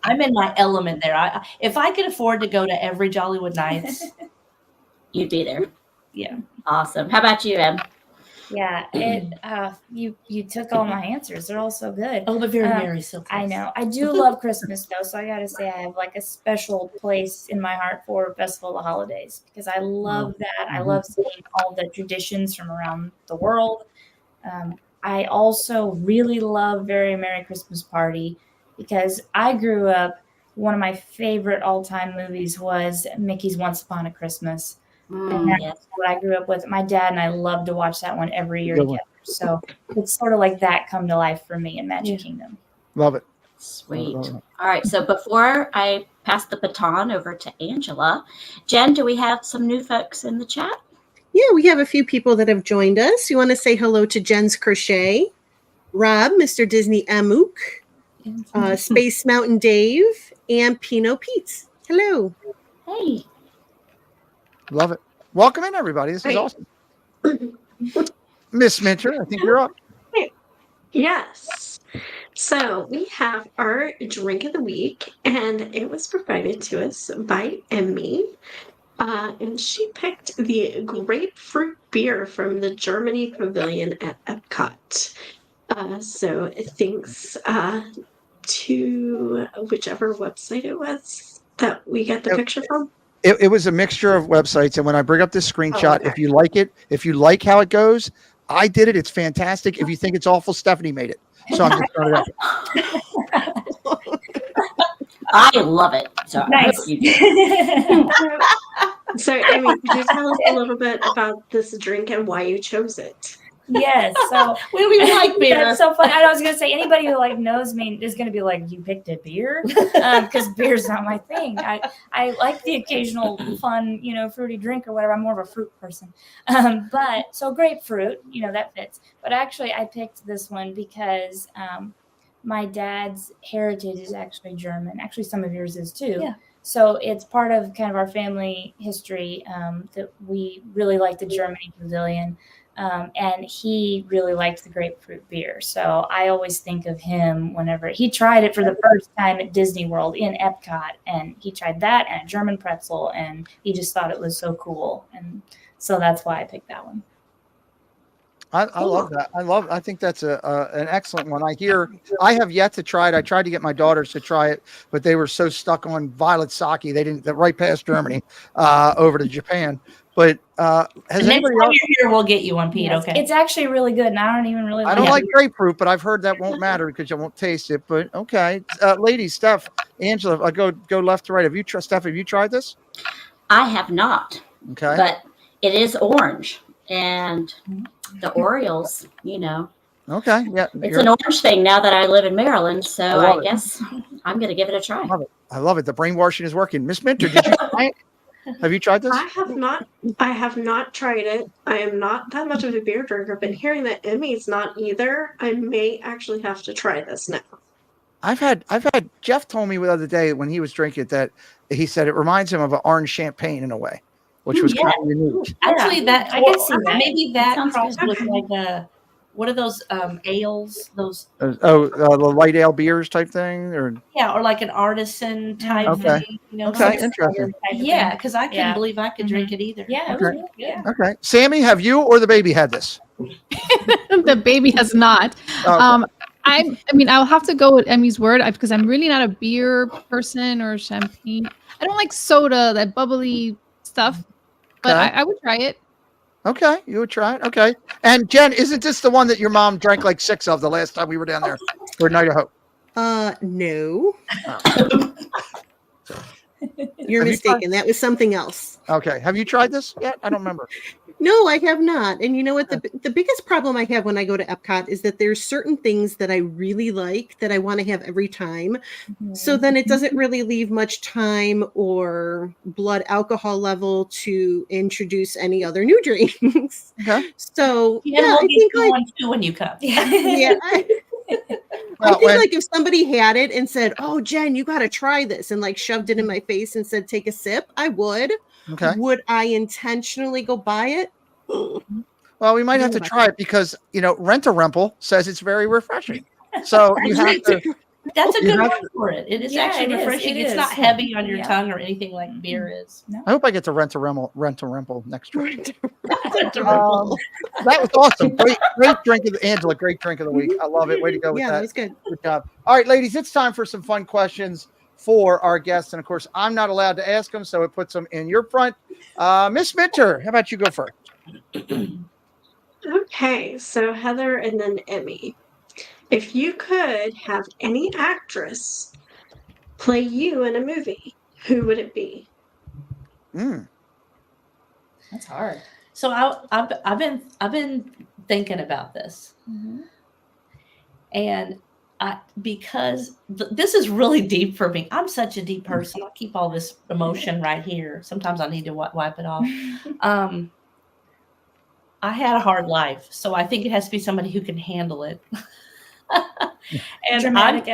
I'm in my element there. If I could afford to go to every Jollywood Nights, You'd be there. yeah. Awesome. How about you, Em? Yeah, you took all my answers. They're all so good. Oh, but very merry so I know. I do love Christmas though, so I gotta say I have like a special place in my heart for Festival of the Holidays because I love that. I love seeing all the traditions from around the world. I also really love Very Merry Christmas Party because I grew up, one of my favorite all-time movies was Mickey's Once Upon a Christmas. And that's Yes. what I grew up with. My dad and I love to watch that one every year Good one. together. So it's sort of like that come to life for me in Magic Kingdom. Love it. Sweet. Love it. All right. So before I pass the baton over to Angela, Jen, do we have some new folks in the chat? Yeah, we have a few people that have joined us. You want to say hello to Jen's Crochet, Rob, Mr. Disney Amook, Space Mountain Dave, and Pino Pete's. Hello. Hey. Love it. Welcome in, everybody. This is awesome. Miss Minter, I think you're up. Yes. So we have our drink of the week, and it was provided to us by Emmy. And she picked the grapefruit beer from the Germany Pavilion at Epcot. So thanks to whichever website it was that we got the picture from. It was a mixture of websites, and when I bring up this screenshot, okay. if you like it, if you like how it goes, I did it. It's fantastic. If you think it's awful, Stephanie made it. So I'm just throwing it out. I love it. So Nice. So, Amy, could you tell us a little bit about this drink and why you chose it? Yes. So We like beer. that's so funny. I was gonna say anybody who like knows me is gonna be like, you picked a beer, because beer's not my thing. I like the occasional fun, fruity drink or whatever. I'm more of a fruit person. But so grapefruit, that fits. But actually, I picked this one because my dad's heritage is actually German. Actually, some of yours is too. Yeah. So it's part of kind of our family history that we really like the Germany Pavilion. And he really liked the grapefruit beer. So I always think of him whenever he tried it for the first time at Disney World in Epcot. And he tried that and a German pretzel. And he just thought it was so cool. And so that's why I picked that one. I love that. I think that's an excellent one. I have yet to try it. I tried to get my daughters to try it, but they were so stuck on violet sake. They didn't, right past Germany, over to Japan. But has Next anybody time else? you're here, we'll get you one, Pete. Yes, Okay. it's actually really good. And I don't even really I don't like it. grapefruit, but I've heard that won't matter because you won't taste it. But okay, ladies, Steph, Angela, I go left to right. Steph, have you tried this? I have not. Okay. But it is orange. And the Orioles, Okay. Yeah. It's an orange thing now that I live in Maryland. So I guess I'm going to give it a try. I love it. The brainwashing is working. Miss Minter, did you try it? Have you tried this? I have not tried it. I am not that much of a beer drinker, but hearing that Emmy's not either, I may actually have to try this now. I've had Jeff told me the other day when he was drinking it that he said it reminds him of an orange champagne in a way, which was kind of unique. Actually, that I can see that. maybe that Sounds crossed good. with like what are those ales? Those The light ale beers type thing, or or like an artisan type Okay. thing. Okay, interesting. Yeah, because I couldn't Yeah. believe I could drink it either. Yeah, it was really good. okay. Sammy, have you or the baby had this? The baby has not. Oh, I mean, I'll have to go with Emmy's word because I'm really not a beer person or champagne. I don't like soda, that bubbly stuff, but Okay. I would try it. Okay, you would try it. Okay. And Jen, isn't this the one that your mom drank like 6 of the last time we were down there for Night of Hope? No. Oh. You're Have you mistaken. That was something else. Okay. Have you tried this yet? I don't remember. No, I have not. And you know what? The biggest problem I have when I go to Epcot is that there's certain things that I really like that I want to have every time. So then it doesn't really leave much time or blood alcohol level to introduce any other new drinks. Okay. So Yeah, yeah, we'll I get think you like one too when you come. yeah, I Well, think like if somebody had it and said, "Oh, Jen, you got to try this," and like shoved it in my face and said, "Take a sip," I would. Okay. Would I intentionally go buy it? Well, we might have to try it because, Rent-A-Remple says it's very refreshing. So you have to. That's a You good have one for it. It is Yeah, actually it is. refreshing. It It's is. not heavy on your Yeah. tongue or anything like beer is. No. I hope I get to Rent-A-Remple next trip. Rent-A-Remple. That was awesome. Great drink of Angela. Great drink of the week. I love it. Way to go with Yeah, that. that was good. Good job. All right, ladies, it's time for some fun questions for our guests. And of course, I'm not allowed to ask them, so it puts them in your front. Miss Minter, how about you go first? Okay, so Heather and then Emmy. If you could have any actress play you in a movie, who would it be? That's hard. So I've been thinking about this, and because this is really deep for me. I'm such a deep person. I keep all this emotion right here. Sometimes I need to wipe it off. I had a hard life, so I think it has to be somebody who can handle it. And dramatic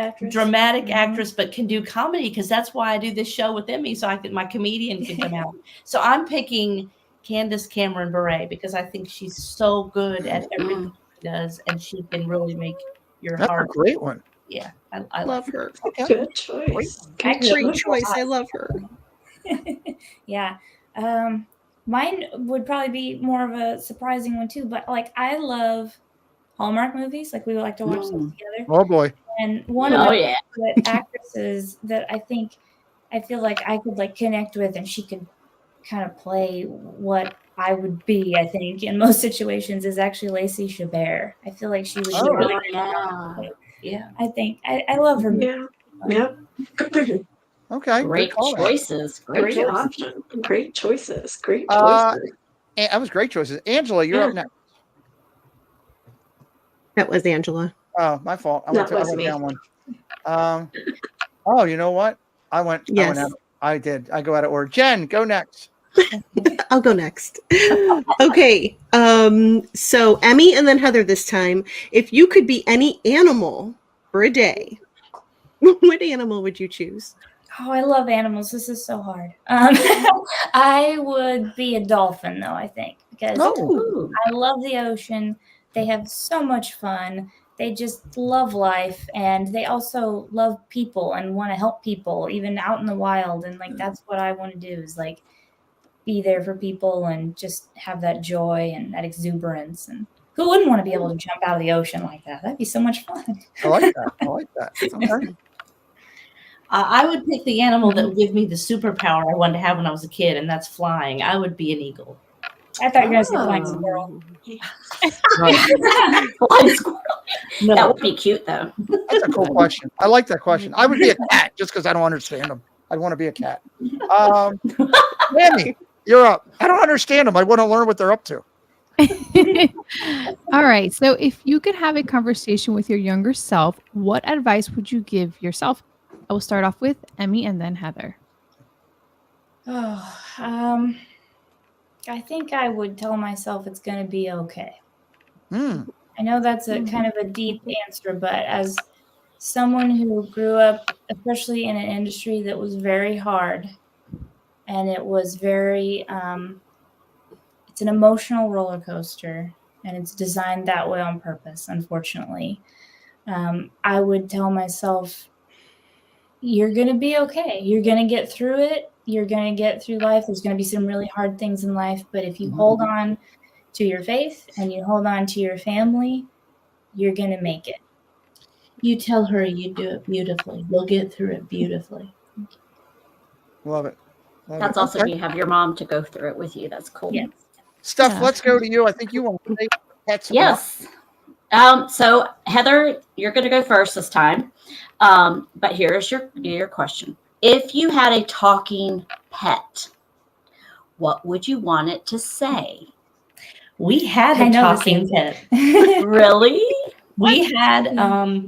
actress, but can do comedy, because that's why I do this show with Emmy, so my comedian can come out. So I'm picking Candace Cameron Bure, because I think she's so good at everything she does, and she can really make your That's heart. a great one. Yeah, I Love her. Okay. Good choice. Great choice. I love her. Yeah. Mine would probably be more of a surprising one too, but like I love Hallmark movies. Like we would like to watch those together. Oh boy. And one of the actresses that I feel like I could like connect with, and she could kind of play what I would be, I think, in most situations, is actually Lacey Chabert. I feel like she would be really yeah. I think I love her. Yeah. Yep. Okay. Great choices. Great option. Great choices. Great Uh, choices. That was great choices. Angela, you're up next. That was Angela. Oh, my fault. I That went was me. down one. Oh, you know what? I went Yes. I did. I go out of order. Jen, go next. I'll go next. Okay. So Emmy and then Heather this time. If you could be any animal for a day, what animal would you choose? Oh, I love animals. This is so hard. I would be a dolphin, though, I think, because I love the ocean. They have so much fun. They just love life, and they also love people and want to help people, even out in the wild. And like that's what I want to do, is like be there for people and just have that joy and that exuberance. And who wouldn't want to be able to jump out of the ocean like that? That'd be so much fun. I like that. Okay. I would pick the animal that would give me the superpower I wanted to have when I was a kid, and that's flying. I would be an eagle. I thought you were going to say flying squirrel. Flying squirrel. No. That would be cute, though. That's a cool question. I like that question. I would be a cat just because I don't understand them. I'd want to be a cat. Emmy, you're up. I don't understand them. I want to learn what they're up to. All right. So if you could have a conversation with your younger self, what advice would you give yourself? I will start off with Emmy and then Heather. Oh, I think I would tell myself it's going to be okay. I know that's a kind of a deep answer, but as someone who grew up, especially in an industry that was very hard, and it was very, it's an emotional roller coaster, and it's designed that way on purpose, unfortunately. I would tell myself, you're going to be okay. You're going to get through it. You're going to get through life. There's going to be some really hard things in life, but if you hold on to your faith and you hold on to your family, you're going to make it. You tell her you do it beautifully. You'll get through it beautifully. Love it. That's awesome. You have your mom to go through it with you. That's cool. Yeah. Steph, let's go to you. I think you want to say pets. Yes. So Heather, you're going to go first this time. But here's your question. If you had a talking pet, what would you want it to say? We had a talking pet. Really? We had,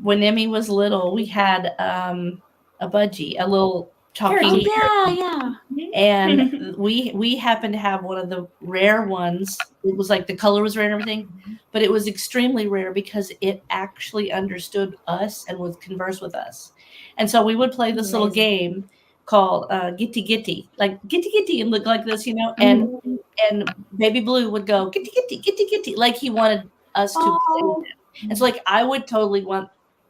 when Emmy was little, we had a budgie, a little talking. Yeah. And we happened to have one of the rare ones. It was like the color was rare and everything, but it was extremely rare because it actually understood us and would converse with us. And so we would play this little game called Gitty Gitty, like Gitty Gitty, and look like this, and Baby Blue would go Gitty Gitty Gitty Gitty, like he wanted us to play with him. And so like I would totally want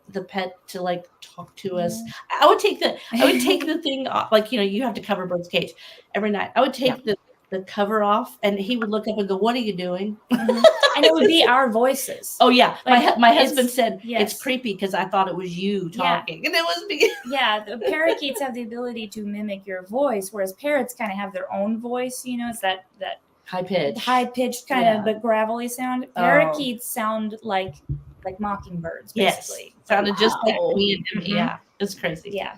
the pet to like talk to us. I would take the thing off, like you have to cover Bird's cage every night. I would take the cover off, and he would look up and go, "What are you doing?" And it would be our voices. Oh yeah, Like, my husband said yes. it's creepy because I thought it was you talking, and it was me. Yeah, the parakeets have the ability to mimic your voice, whereas parrots kind of have their own voice. It's that high pitch. high pitched kind Yeah. of, but gravelly sound. Oh. Parakeets sound like mockingbirds, basically. Yes, sounded just like Wow. me and Emmy. Mhm. Yeah, it's crazy. Yeah.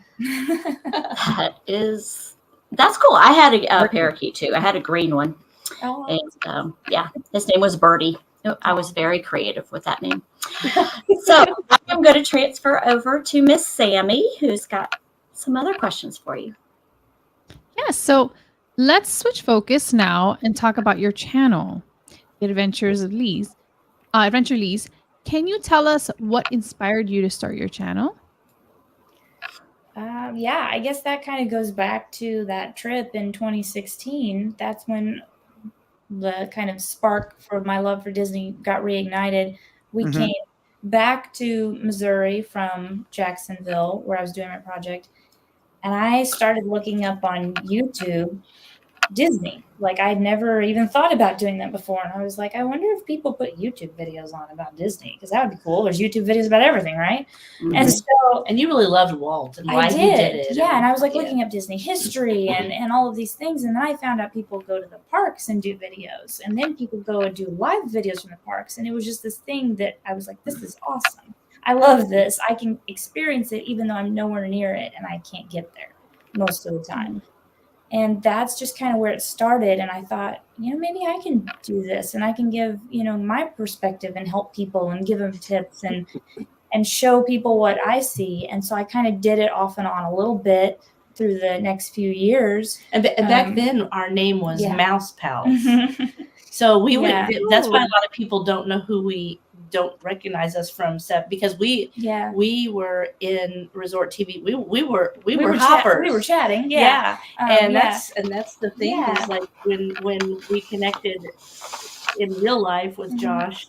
That's cool. I had a parakeet too. I had a green one. Oh, And yeah, his name was Birdie. I was very creative with that name. So I'm going to transfer over to Miss Sammy, who's got some other questions for you. Yeah, so let's switch focus now and talk about your channel, The Adventures of Leighs. Adventure Leighs. Can you tell us what inspired you to start your channel? yeah, I guess that kind of goes back to that trip in 2016. That's when the kind of spark for my love for Disney got reignited. We Mhm. came back to Missouri from Jacksonville, where I was doing my project, and I started looking up on YouTube Disney. Like, I'd never even thought about doing that before. And I was like, I wonder if people put YouTube videos on about Disney, because that would be cool. There's YouTube videos about everything, right? Mhm. And so And you really loved Walt and I why did. he did it. Yeah, and I was like yeah. looking up Disney history and all of these things. And then I found out people go to the parks and do videos. And then people go and do live videos from the parks. And it was just this thing that I was like, this is awesome. I love this. I can experience it even though I'm nowhere near it and I can't get there most of the time. And that's just kind of where it started. And I thought, maybe I can do this and I can give, my perspective and help people and give them tips and show people what I see. And so I kind of did it off and on a little bit through the next few years. And back then, our name was yeah. Mouse Pals. So we Yeah. would. That's why a lot of people don't know who we don't recognize us from stuff, because we were in Resort TV. We were hoppers. We were chatting. Yeah. Yeah. That's the thing Yeah. is, like, when we connected in real life with Josh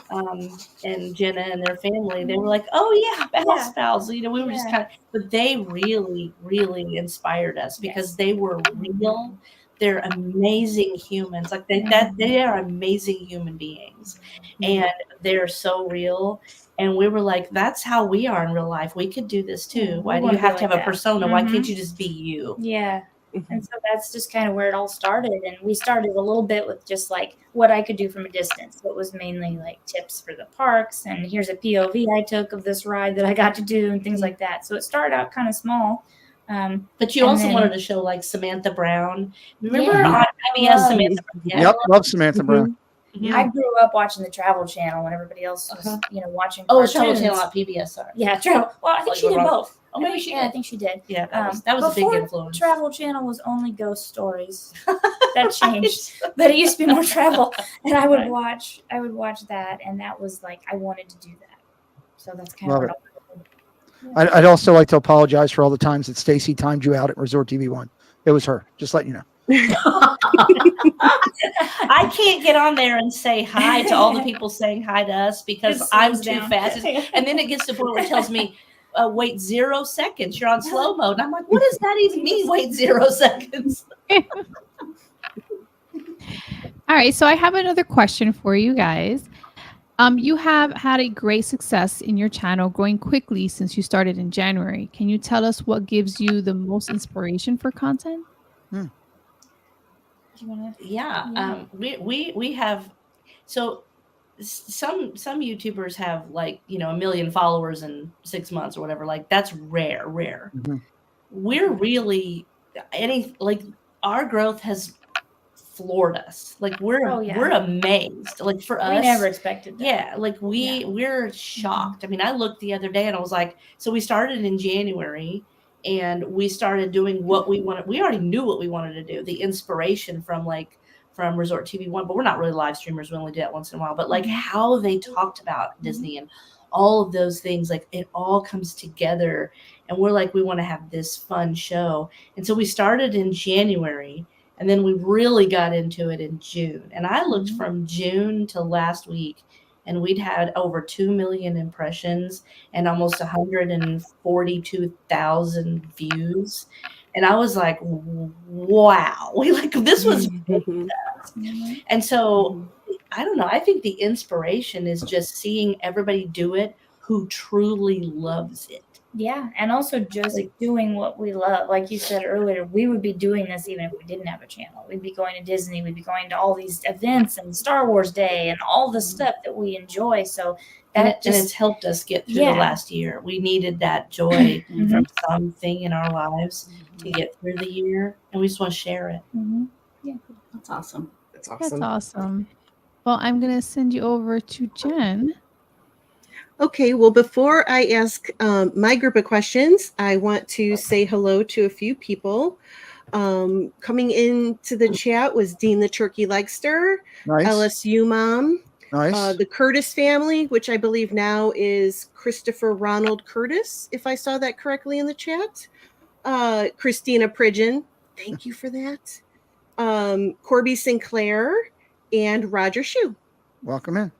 and Jenna and their family, they were like, oh yeah, Mouse Pals. We were just kind of, but they really, really inspired us because they were real. They're amazing humans. Like they are amazing human beings, and they're so real. And we were like, that's how we are in real life. We could do this too. Why do you have to have a persona? Why can't you just be you? Yeah. And so that's just kind of where it all started. And we started a little bit with just like what I could do from a distance. So it was mainly like tips for the parks. And here's a POV I took of this ride that I got to do and things like that. So it started out kind of small. But you also wanted to show like Samantha Brown. Remember Yeah. on PBS, Samantha Brown? Yeah. Yep, love Samantha Brown. Yeah. I grew up watching the Travel Channel when everybody else was, watching. Oh, Travel cartoons. Channel at PBS. Sorry. Yeah, Travel. Well, I think she did both. Oh, maybe she did. I think she did. Yeah, that was a big influence. Travel Channel was only ghost stories. That changed, but it used to be more travel, and I would watch that, and that was like I wanted to do that. So that's kind Love of it. I'd also like to apologize for all the times that Stacy timed you out at Resort TV 1. It was her. Just letting you know. I can't get on there and say hi to all the people saying hi to us because I'm too fast. And then it gets to the point where it tells me, wait 0 seconds. You're on slow mode. And I'm like, what does that even mean? Wait 0 seconds. All right, so I have another question for you guys. You have had a great success in your channel, growing quickly since you started in January. Can you tell us what gives you the most inspiration for content? Yeah. We have, so some YouTubers have like, 1 million followers in 6 months or whatever. Like that's rare. Mm-hmm. We're really our growth has floored us. Like we're amazed. Like for us, we never expected that. Yeah, like we're shocked. I mean, I looked the other day and I was like, so we started in January and we started doing what we wanted. We already knew what we wanted to do. The inspiration from Resort TV 1, but we're not really live streamers. We only do that once in a while. But like how they talked about Disney and all of those things, like it all comes together. And we're like, we want to have this fun show. And so we started in January. And then we really got into it in June. And I looked from June to last week, and we'd had over 2 million impressions and almost 142,000 views. And I was like, wow, this was big. And so I don't know. I think the inspiration is just seeing everybody do it who truly loves it. Yeah, and also just doing what we love. Like you said earlier, we would be doing this even if we didn't have a channel. We'd be going to Disney, we'd be going to all these events and Star Wars Day and all the stuff that we enjoy. So that and it's helped us get through the last year. We needed that joy from something in our lives to get through the year, and we just want to share it. Yeah, that's awesome. That's awesome. That's awesome. Well, I'm going to send you over to Jen. Okay, well, before I ask my group of questions, I want to say hello to a few people. Coming into the chat was Dean the Turkey Legster, Nice. LSU Mom, Nice. the Curtis family, which I believe now is Christopher Ronald Curtis, if I saw that correctly in the chat. Christina Pridgeon, thank you for that. Corby Sinclair and Roger Shue. Welcome in.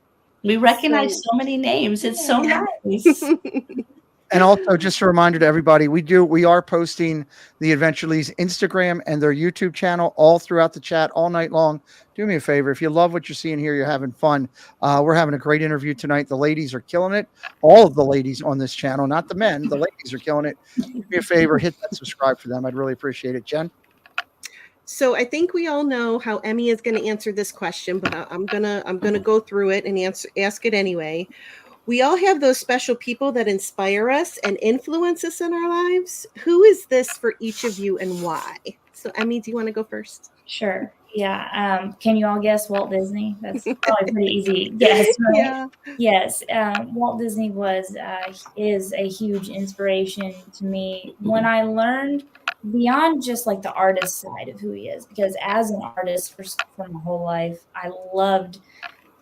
We recognize so many names. It's so nice. And also, just a reminder to everybody, we are posting the Adventure Leighs Instagram and their YouTube channel all throughout the chat all night long. Do me a favor. If you love what you're seeing here, you're having fun. We're having a great interview tonight. The ladies are killing it. All of the ladies on this channel, not the men. The ladies are killing it. Do me a favor. Hit that subscribe for them. I'd really appreciate it. Jen? So I think we all know how Emmy is going to answer this question, but I'm gonna go through it and ask it anyway. We all have those special people that inspire us and influence us in our lives. Who is this for each of you and why? So Emmy, do you want to go first? Sure. Yeah. Can you all guess Walt Disney? That's probably pretty easy guess, right? Yeah. Yes. Walt Disney is a huge inspiration to me when I learned beyond just like the artist side of who he is, because as an artist for my whole life, I loved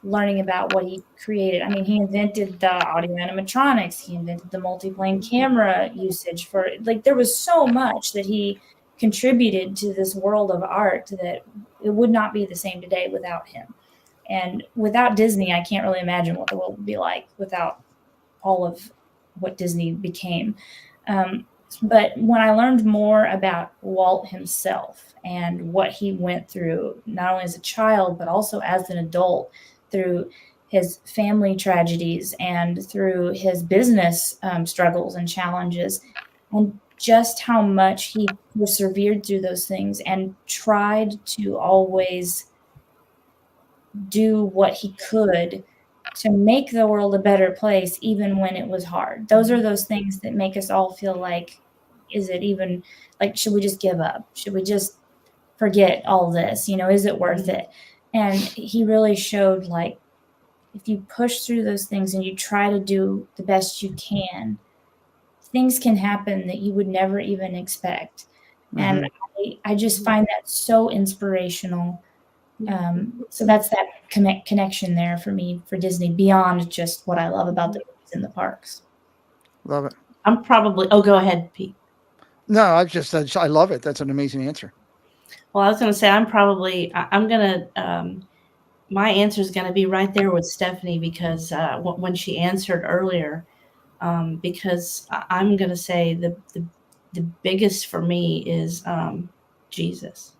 learning about what he created. I mean, he invented the audio animatronics. He invented the multiplane camera usage for, like, there was so much that he contributed to this world of art that it would not be the same today without him. And without Disney, I can't really imagine what the world would be like without all of what Disney became. But when I learned more about Walt himself and what he went through, not only as a child, but also as an adult, through his family tragedies and through his business struggles and challenges, and just how much he persevered through those things and tried to always do what he could to make the world a better place, even when it was hard. Those are those things that make us all feel like, is it even, like, should we just give up? Should we just forget all this? You know, is it worth it? And he really showed, like, if you push through those things and you try to do the best you can, things can happen that you would never even expect. And I just find that so inspirational. So that's that connection there for me, for Disney, beyond just what I love about the movies in the parks. Love it. I'm probably, go ahead, Pete. No, I love it. That's an amazing answer. Well, I was going to say, my answer is going to be right there with Stephanie, because when she answered earlier, because I'm going to say the biggest for me is Jesus.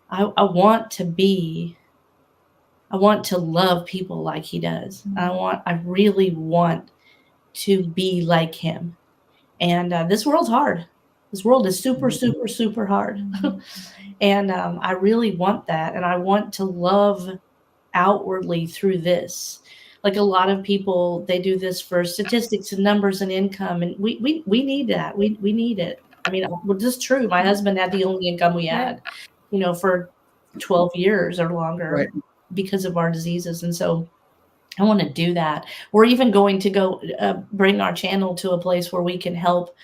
I want to love people like he does. I really want to be like him. And this world's hard. This world is super, super, super hard. And I really want that. And I want to love outwardly through this. Like a lot of people, they do this for statistics and numbers and income. And we need that. We need it. I mean, well, this is true. My husband had the only income we had, for 12 years or longer because of our diseases. And so I want to do that. We're even going to go bring our channel to a place where we can help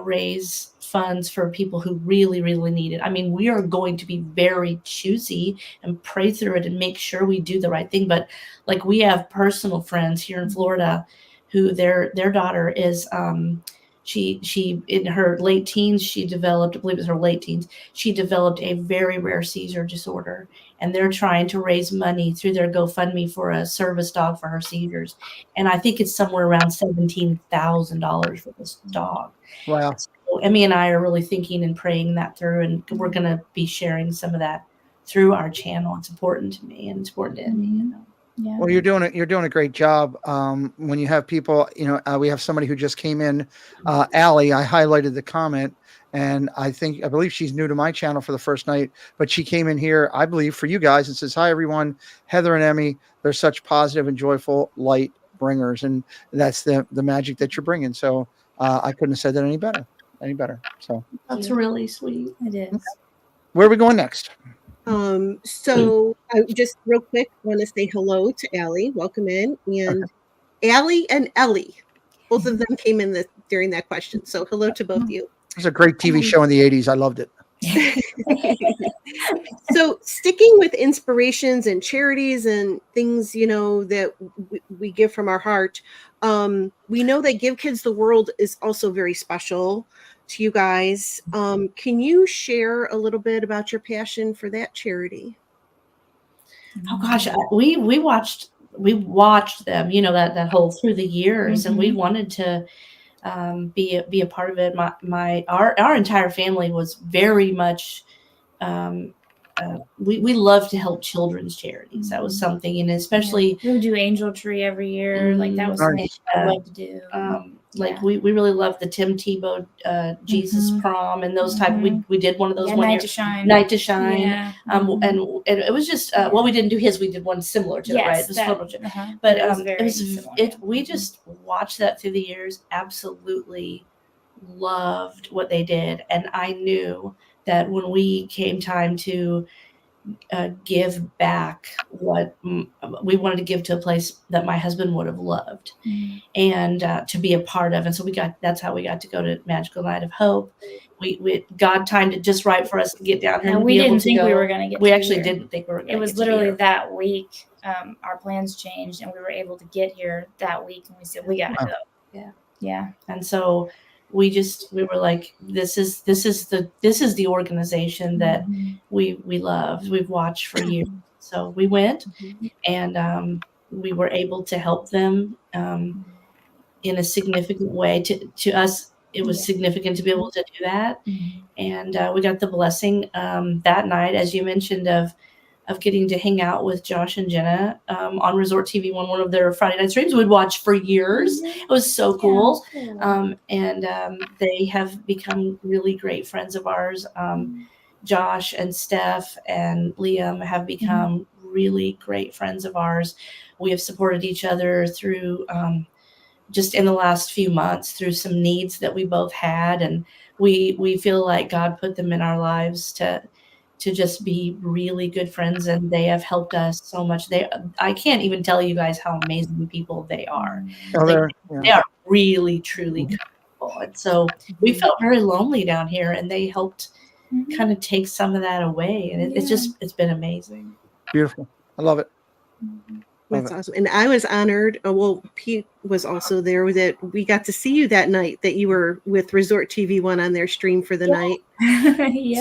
raise funds for people who really, really need it. I mean, we are going to be very choosy and pray through it and make sure we do the right thing. But like, we have personal friends here in Florida who their daughter is, she in her late teens, she developed, I believe it was her late teens, she developed a very rare seizure disorder. And they're trying to raise money through their GoFundMe for a service dog for her seizures. And I think it's somewhere around $17,000 for this dog. Wow. So Emmy and I are really thinking and praying that through, and we're going to be sharing some of that through our channel. It's important to me, and it's important to Emmy. Yeah. Well, you're doing it. You're doing a great job. When you have people, we have somebody who just came in, Allie. I highlighted the comment, and I believe she's new to my channel for the first night, but she came in here, I believe, for you guys, and says, "Hi, everyone. Heather and Emmy, they're such positive and joyful light bringers, and that's the magic that you're bringing." So I couldn't have said that any better. So That's really sweet. It is. where are we going next? So I just real quick want to say hello to Allie. Welcome in. And Allie and Ellie, both of them came in during that question. So hello to both of you. It was a great TV show in the 80s. I loved it. So sticking with inspirations and charities and things, that we give from our heart, we know that Give Kids the World is also very special to you guys. Can you share a little bit about your passion for that charity? Oh gosh, we watched them, that whole through the years, and we wanted to be a part of it. Our entire family was very much we love to help children's charities. That was something, and especially we would do Angel Tree every year. Like that was something I love to do. We really love the Tim Tebow Jesus Prom and those type. We did one of those one Night year. to Shine. Night to Shine. Yeah. And it was just we didn't do his. We did one similar to it, right? It was but we just watched that through the years. Absolutely loved what they did, and I knew that when we came time to give back what we wanted to give to a place that my husband would have loved and to be a part of. And so that's how we got to go to Magical Night of Hope. We God timed it just right for us to get down here. And we didn't think we were going to get. We actually didn't think we were going to. It was literally that week. Our plans changed, and we were able to get here that week. And we said we got to go. Yeah. And so we were like, this is the organization that we loved. We've watched for years. So we went and we were able to help them in a significant way. To us, it was significant to be able to do that. And we got the blessing that night, as you mentioned, of getting to hang out with Josh and Jenna on Resort TV, one of their Friday night streams we'd watch for years. It was so cool. And they have become really great friends of ours. Josh and Steph and Liam have become really great friends of ours. We have supported each other through just in the last few months through some needs that we both had. And we feel like God put them in our lives to just be really good friends, and they have helped us so much. I can't even tell you guys how amazing people they are. They are really, truly comfortable. And so we felt very lonely down here, and they helped kind of take some of that away. And it's been amazing. Beautiful. I love it. That's awesome. And I was honored. Pete was also there, that we got to see you that night that you were with Resort TV 1 on their stream for the night.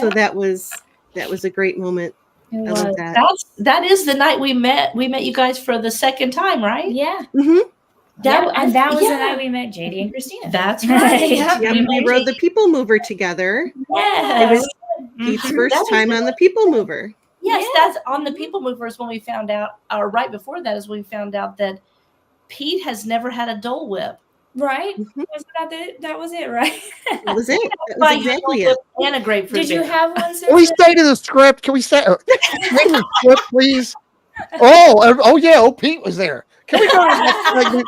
So that was a great moment. I love that. That is the night we met. We met you guys for the second time, right? Yeah. That was the night we met JD and Christina. That's right. We rode the People Mover together. Yeah. It was Pete's first time on the People Mover. Yes, that's on the People Mover is when we found out, or right before that is when we found out that Pete has never had a Dole Whip. Right? That was it, right? That was it. That was exactly it. And a grapefruit. Did you have one? Can we stay to the script? Can we stay? Stay to the script, please. Oh yeah. Oh, Pete was there. Can we go to the next segment?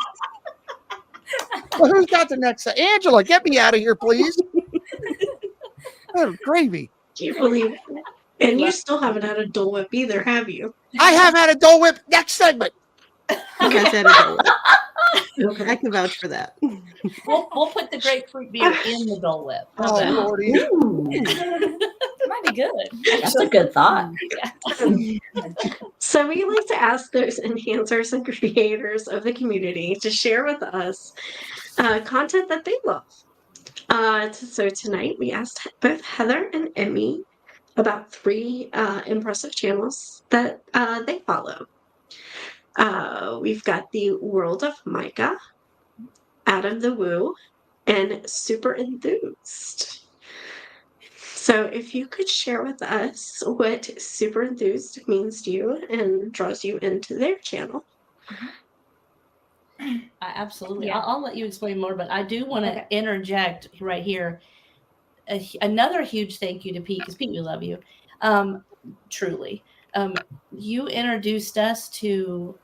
Well, who's got the next? Angela, get me out of here, please. Oh, gravy. Do you believe it? And you still haven't had a Dole Whip either, have you? I have had a Dole Whip. Next segment. You guys had a Dole Whip. Okay. I can vouch for that. We'll put the grapefruit beer in the Dole Whip. Oh, Lordy. Might be good. That's a good thought. So we like to ask those enhancers and creators of the community to share with us content that they love. So tonight we asked both Heather and Emmy about 3 impressive channels that they follow. We've got the World of Micah, Out of the Woo, and Super Enthused. So if you could share with us what Super Enthused means to you and draws you into their channel. Absolutely. Yeah. I'll let you explain more, but I do want to Okay. interject right here. Another huge thank you to Pete, because Pete, we love you. Truly. You introduced us to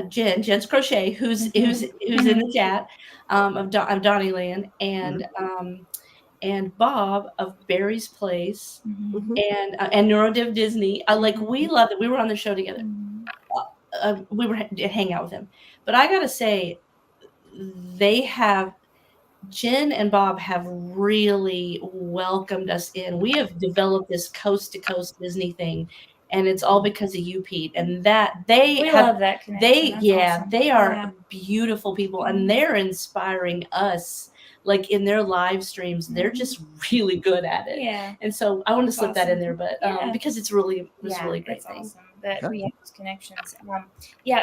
Jen's Crochet, who's in the chat of Donnyland, and Bob of Barry's Place, and Neurodiv Disney. Like, we love it. We were on the show together. We were hang out with him, but I gotta say, Jen and Bob have really welcomed us in. We have developed this coast to coast Disney thing, and it's all because of you, Pete. And that We love that connection. That's awesome. they are beautiful people, and they're inspiring us. Like, in their live streams, they're just really good at it. Yeah. And so I want to slip that in there, but because it's really a great it's thing. awesome that we have those connections.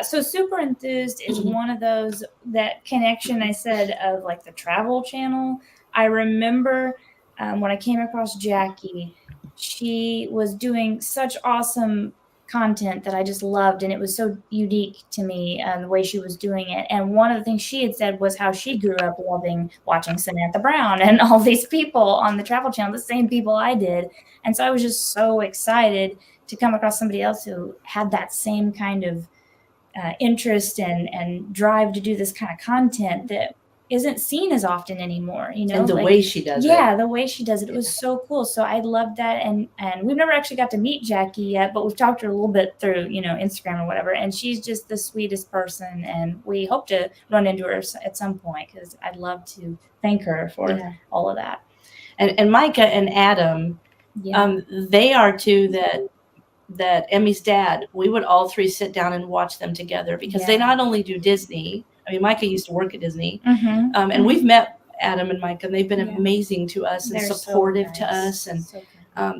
So Super Enthused is one of those, that connection I said of like the travel channel. I remember when I came across Jackie, she was doing such awesome content that I just loved, and it was so unique to me, the way she was doing it. And one of the things she had said was how she grew up watching Samantha Brown and all these people on the Travel Channel, the same people I did. And so I was just so excited to come across somebody else who had that same kind of interest and drive to do this kind of content that isn't seen as often anymore, you know, and the way she does it. Yeah, the way she does it. It was so cool. So I loved that. And we've never actually got to meet Jackie yet, but we've talked to her a little bit through, Instagram or whatever. And she's just the sweetest person. And we hope to run into her at some point, because I'd love to thank her for all of that. And Micah and Adam, they are two that Emmy's dad, we would all three sit down and watch them together, because they not only do Disney. I mean, Micah used to work at Disney, and we've met Adam and Micah, and they've been amazing to us and supportive to us, and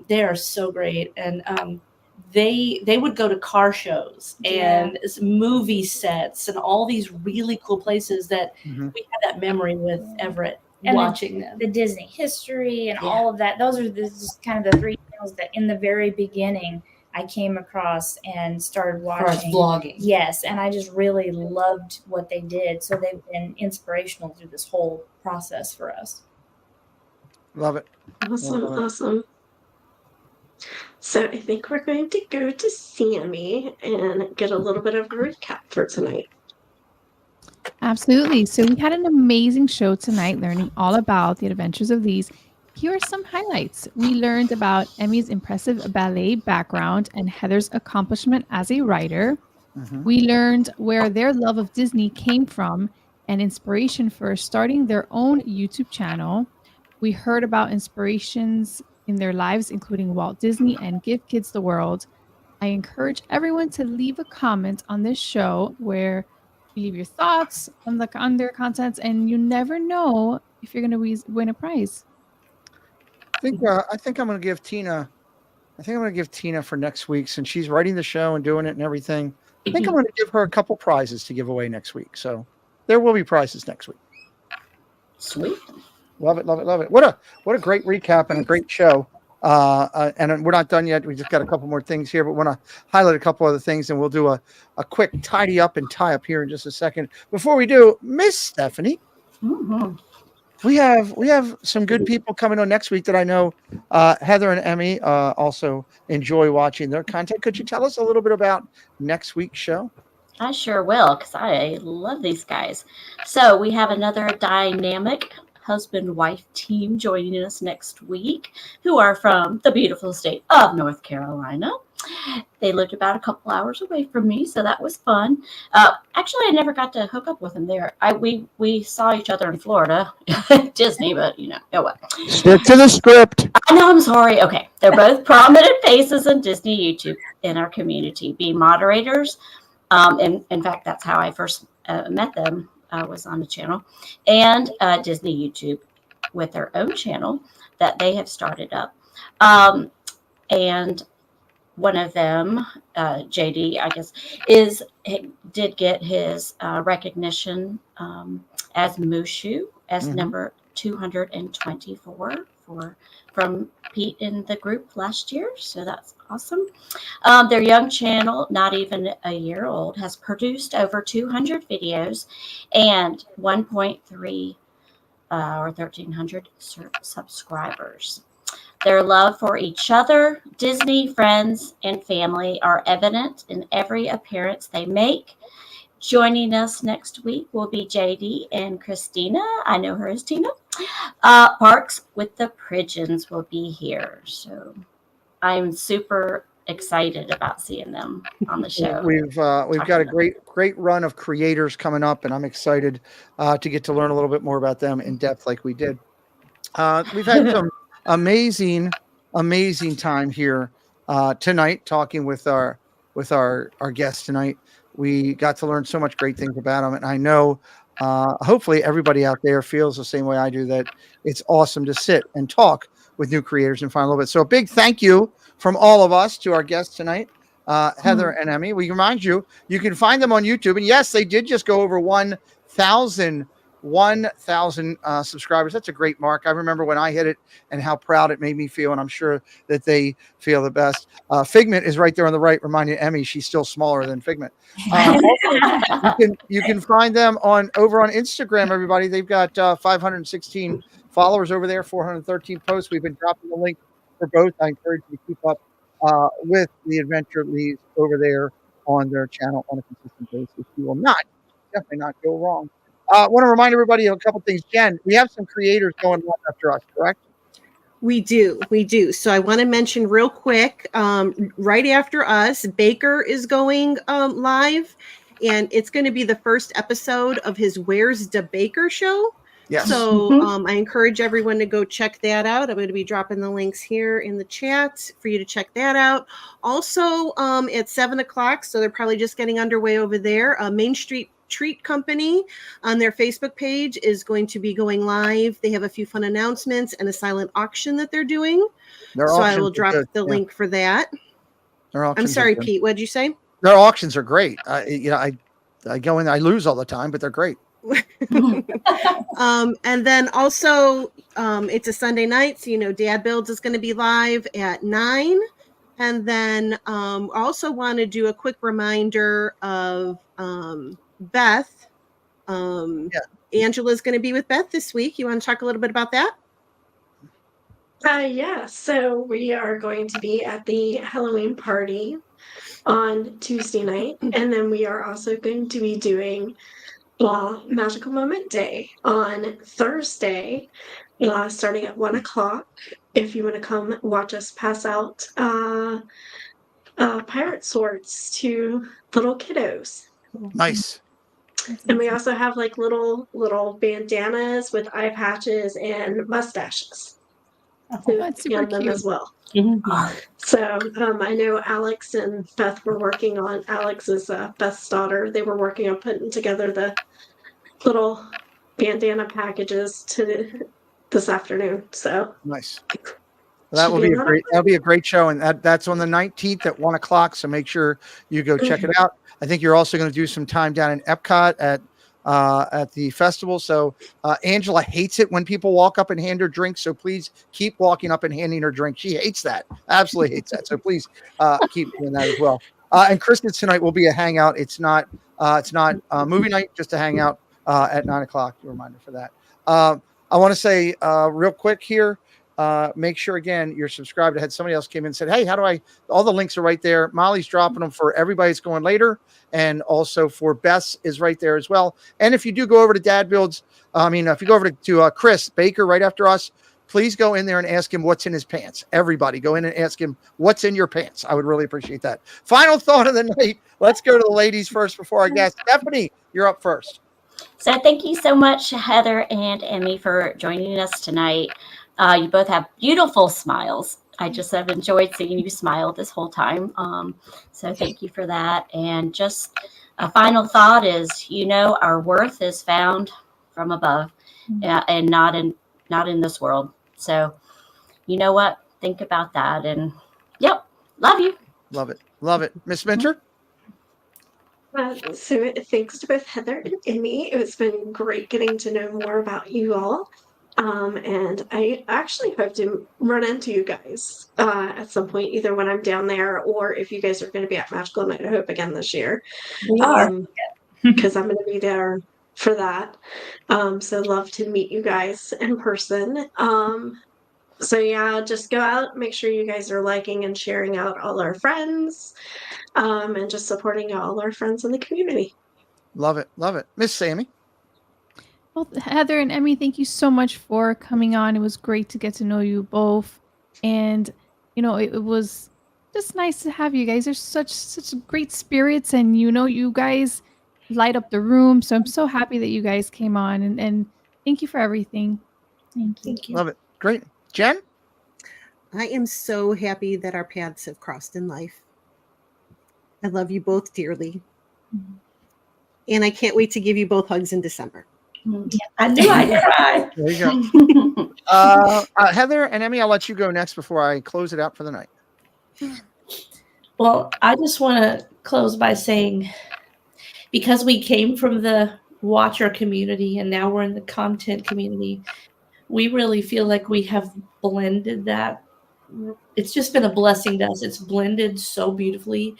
they are so great. And they would go to car shows and movie sets and all these really cool places that we had that memory with Everett. And watching them, the Disney history and all of that. Those are just kind of the three channels that in the very beginning I came across and started watching. Vlogging. Yes, and I just really loved what they did. So they've been inspirational through this whole process for us. Love it. Awesome. So I think we're going to go to Sammy and get a little bit of a recap for tonight. Absolutely. So we had an amazing show tonight, learning all about the adventures of these. Here are some highlights. We learned about Emmy's impressive ballet background and Heather's accomplishment as a writer. We learned where their love of Disney came from and inspiration for starting their own YouTube channel. We heard about inspirations in their lives, including Walt Disney and Give Kids the World. I encourage everyone to leave a comment on this show where you leave your thoughts on their contents, and you never know if you're going to win a prize. I think I'm going to give Tina. I think I'm going to give Tina for next week, since she's writing the show and doing it and everything. I think I'm going to give her a couple prizes to give away next week. So there will be prizes next week. Sweet. Love it. What a great recap and a great show. And we're not done yet. We just got a couple more things here, but want to highlight a couple other things, and we'll do a quick tidy up and tie up here in just a second. Before we do, Miss Stephanie, we have some good people coming on next week that I know Heather and Emmy also enjoy watching their content. Could you tell us a little bit about next week's show? I sure will, because I love these guys. So we have another dynamic husband-wife team joining us next week, who are from the beautiful state of North Carolina. They lived about a couple hours away from me, so that was fun. Actually, I never got to hook up with them there. We saw each other in Florida, Disney, but oh what. Stick to the script. I know, I'm sorry. Okay, they're both prominent faces in Disney YouTube in our community, being moderators. And in fact, that's how I first met them. Was on the channel, and Disney YouTube with their own channel that they have started up. And one of them, JD, I guess, did get his recognition as Mushu as number 224 for from Pete in the group last year, so that's awesome. Their young channel, not even a year old, has produced over 200 videos and 1.3 or 1,300 subscribers. Their love for each other, Disney, friends, and family are evident in every appearance they make. Joining us next week will be JD and Christina. I know her as Tina. Parks with the Pigeons will be here. So I'm super excited about seeing them on the show. We've got a great run of creators coming up, and I'm excited to get to learn a little bit more about them in depth like we did. We've had some amazing time here tonight talking with our guests tonight. We got to learn so much great things about them, and I know hopefully everybody out there feels the same way I do, that it's awesome to sit and talk with new creators and find a little bit. So a big thank you from all of us to our guests tonight, Heather and Emmy. We remind you can find them on YouTube, and yes, they did just go over 1,000 subscribers. That's a great mark. I remember when I hit it and how proud it made me feel, and I'm sure that they feel the best. Figment is right there on the right, reminding Emmy she's still smaller than Figment. You can find them over on Instagram, everybody. They've got 516 followers over there, 413 posts. We've been dropping the link for both. I encourage you to keep up with the Adventure Leighs over there on their channel on a consistent basis. You will definitely not go wrong. I want to remind everybody of a couple things. Jen, we have some creators going on after us, correct? We do. So I want to mention real quick, right after us, Baker is going live, and it's going to be the first episode of his Where's the Baker show. Yes. So I encourage everyone to go check that out. I'm going to be dropping the links here in the chat for you to check that out. Also, at 7:00, so they're probably just getting underway over there. Main Street Treat Company on their Facebook page is going to be going live. They have a few fun announcements and a silent auction that they're doing. So I will drop the link for that. I'm sorry, Pete, what did you say? Their auctions are great. I go in, I lose all the time, but they're great. And then also it's a Sunday night, so Dad Builds is going to be live at 9. And then also want to do a quick reminder of Beth. Angela's going to be with Beth this week. You want to talk a little bit about that? Yeah, so we are going to be at the Halloween party on Tuesday night, and then we are also going to be doing Magical Moment Day on Thursday, starting at 1:00. If you want to come watch us pass out pirate swords to little kiddos. Nice. And we also have like little bandanas with eye patches and mustaches. That's super them cute as well. So I know Alex and Beth were working on, Alex is Beth's daughter. They were working on putting together the little bandana packages this afternoon. So nice. That'll be a great show, and that's on the 19th at 1:00. So make sure you go check it out. I think you're also going to do some time down in Epcot at the festival. So Angela hates it when people walk up and hand her drinks. So please keep walking up and handing her drink. She hates that. Absolutely hates that. So please keep doing that as well. And Christmas tonight will be a hangout. It's not movie night, just a hangout at 9:00. Reminder for that. I want to say real quick here. Make sure again you're subscribed. I had somebody else came in and said, hey, how do all the links are right there. Mollie's dropping them for everybody that's going later, and also for Beth's is right there as well. And if you do go over to Dad Builds, if you go over to Chris Baker right after us, please go in there and ask him what's in his pants. Everybody go in and ask him what's in your pants. I would really appreciate that. Final thought of the night. Let's go to the ladies first before our guest. Stephanie, you're up first. So thank you so much, Heather and Emmy, for joining us tonight. You both have beautiful smiles. I just have enjoyed seeing you smile this whole time. So thank you for that. And just a final thought is, our worth is found from above, and not in this world. So you know what? Think about that. And love you. Love it. Love it. Miss Minter? So thanks to both Heather and Emmy. It's been great getting to know more about you all. And I actually hope to run into you guys at some point, either when I'm down there or if you guys are going to be at Magical Night of Hope again this year. We are. Because I'm going to be there for that. So love to meet you guys in person. So yeah, just go out, make sure you guys are liking and sharing out all our friends, and just supporting all our friends in the community. Love it. Love it. Miss Sammy. Well, Heather and Emmy, thank you so much for coming on. It was great to get to know you both. And, it was just nice to have you guys. There's such great spirits, and, you guys light up the room. So I'm so happy that you guys came on, and thank you for everything. Thank you. Love it. Great. Jen? I am so happy that our paths have crossed in life. I love you both dearly. And I can't wait to give you both hugs in December. I knew I'd cry. There you go. Heather and Emmy, I'll let you go next before I close it out for the night. Well, I just want to close by saying, because we came from the watcher community and now we're in the content community, we really feel like we have blended that. It's just been a blessing to us. It's blended so beautifully.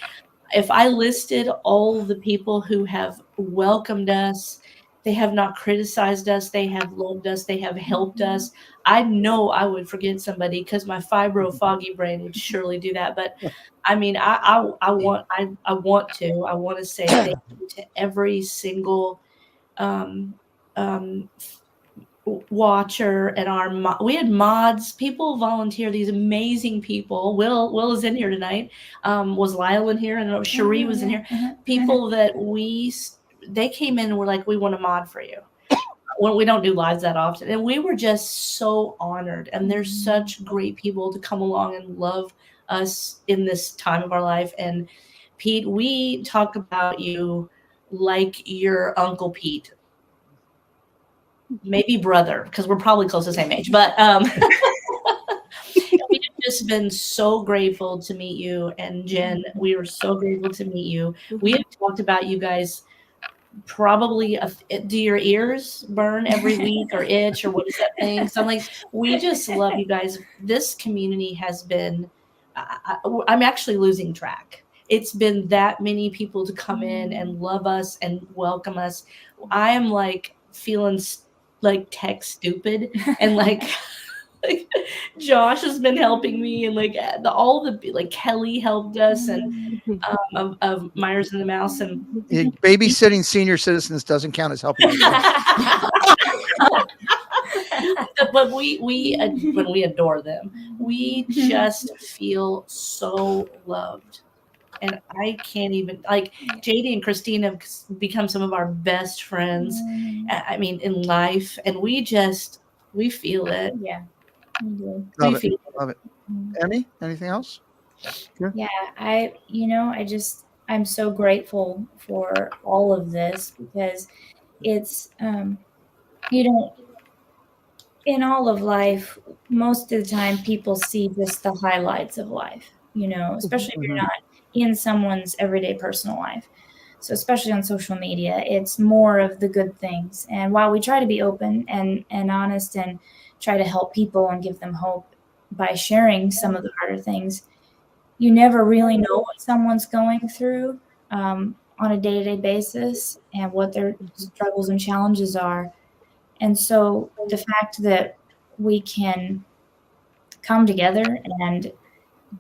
If I listed all the people who have welcomed us, they have not criticized us, they have loved us, they have helped us. I know I would forget somebody because my fibro foggy brain would surely do that. But I mean, I want to say thank you to every single watcher and we had mods, people volunteer, these amazing people. Will is in here tonight. Was Lyle in here? And Cherie was in here. People that they came in and were like, we want a mod for you. When we don't do lives that often. And we were just so honored. And there's such great people to come along and love us in this time of our life. And Pete, we talk about you like your Uncle Pete. Maybe brother, because we're probably close to the same age. But we've just been so grateful to meet you. And Jen, we were so grateful to meet you. We have talked about you guys probably. Do your ears burn every week or itch or what is that thing? So I'm like, we just love you guys. This community has been, I'm actually losing track. It's been that many people to come in and love us and welcome us. I am like feeling like tech stupid and like Josh has been helping me and like Kelly helped us and of Myers and the Mouse and babysitting senior citizens doesn't count as helping. But we adore them. We just feel so loved. And I can't even, like, JD and Christine have become some of our best friends, I mean, in life. And we feel it. Yeah. Love it. Emmy, anything else? Yeah, I'm so grateful for all of this because it's, in all of life, most of the time people see just the highlights of life, especially if you're not in someone's everyday personal life. So especially on social media, it's more of the good things. And while we try to be open and honest and try to help people and give them hope by sharing some of the harder things, you never really know what someone's going through on a day-to-day basis and what their struggles and challenges are. And so the fact that we can come together and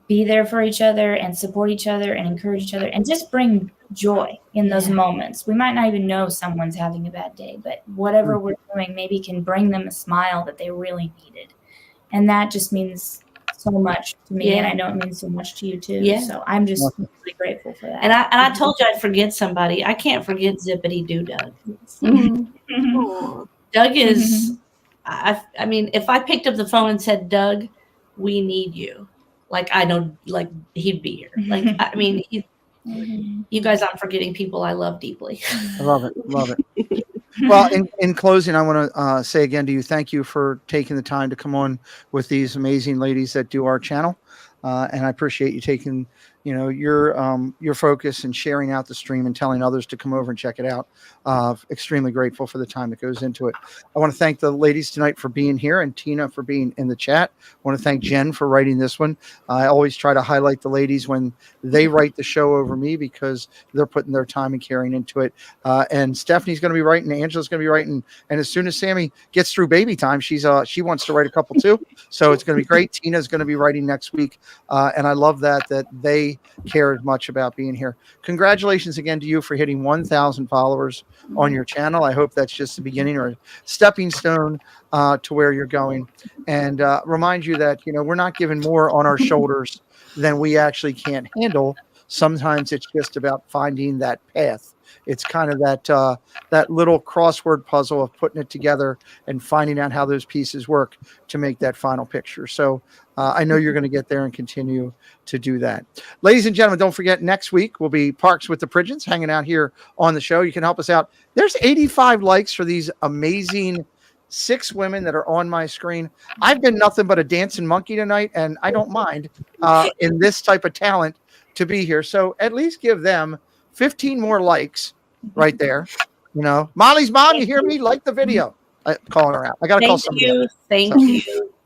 be there for each other and support each other and encourage each other and just bring joy in those moments. We might not even know someone's having a bad day, but whatever we're doing maybe can bring them a smile that they really needed. And that just means so much to me. And I know it means so much to you too. Yeah. So I'm just really grateful for that. And I told you I'd forget somebody. I can't forget Zippity Doo Doug. Doug is, I mean, if I picked up the phone and said, Doug, we need you. Like, I know, like, he'd be here. Like, I mean, you guys, I'm forgetting people I love deeply. I love it. Well, in closing, I want to say again to you, thank you for taking the time to come on with these amazing ladies that do our channel. And I appreciate you taking your focus and sharing out the stream and telling others to come over and check it out. Extremely grateful for the time that goes into it. I want to thank the ladies tonight for being here and Tina for being in the chat. I want to thank Jen for writing this one. I always try to highlight the ladies when they write the show over me because they're putting their time and caring into it. And Stephanie's going to be writing, Angela's going to be writing, and as soon as Sammy gets through baby time, she wants to write a couple too. So it's going to be great. Tina's going to be writing next week, and I love that they care as much about being here. Congratulations again to you for hitting 1,000 followers on your channel. I hope that's just the beginning or a stepping stone to where you're going. And remind you that we're not given more on our shoulders than we actually can't handle. Sometimes it's just about finding that path. It's kind of that little crossword puzzle of putting it together and finding out how those pieces work to make that final picture. So I know you're going to get there and continue to do that. Ladies and gentlemen, don't forget, next week will be Parks with the Pridgeons hanging out here on the show. You can help us out. There's 85 likes for these amazing 6 women that are on my screen. I've been nothing but a dancing monkey tonight, and I don't mind in this type of talent to be here. So at least give them 15 more likes right there. Mollie's mom, you hear me? Like the video. Calling her out. I got to call somebody out.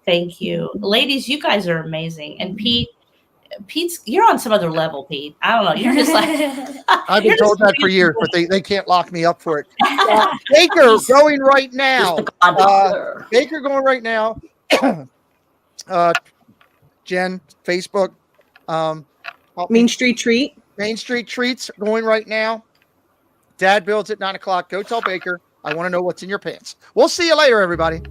Thank you. Ladies, you guys are amazing. And Pete's, you're on some other level, Pete. I don't know. You're just like, I've been told that for years, but they can't lock me up for it. Baker going right now. Baker going right now. Jen, Facebook. Main Street Treat. Main Street Treats going right now. Dad builds at 9:00. Go tell Baker. I want to know what's in your pants. We'll see you later, everybody.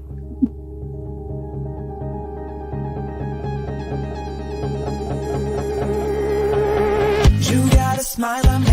You got a smile, I'm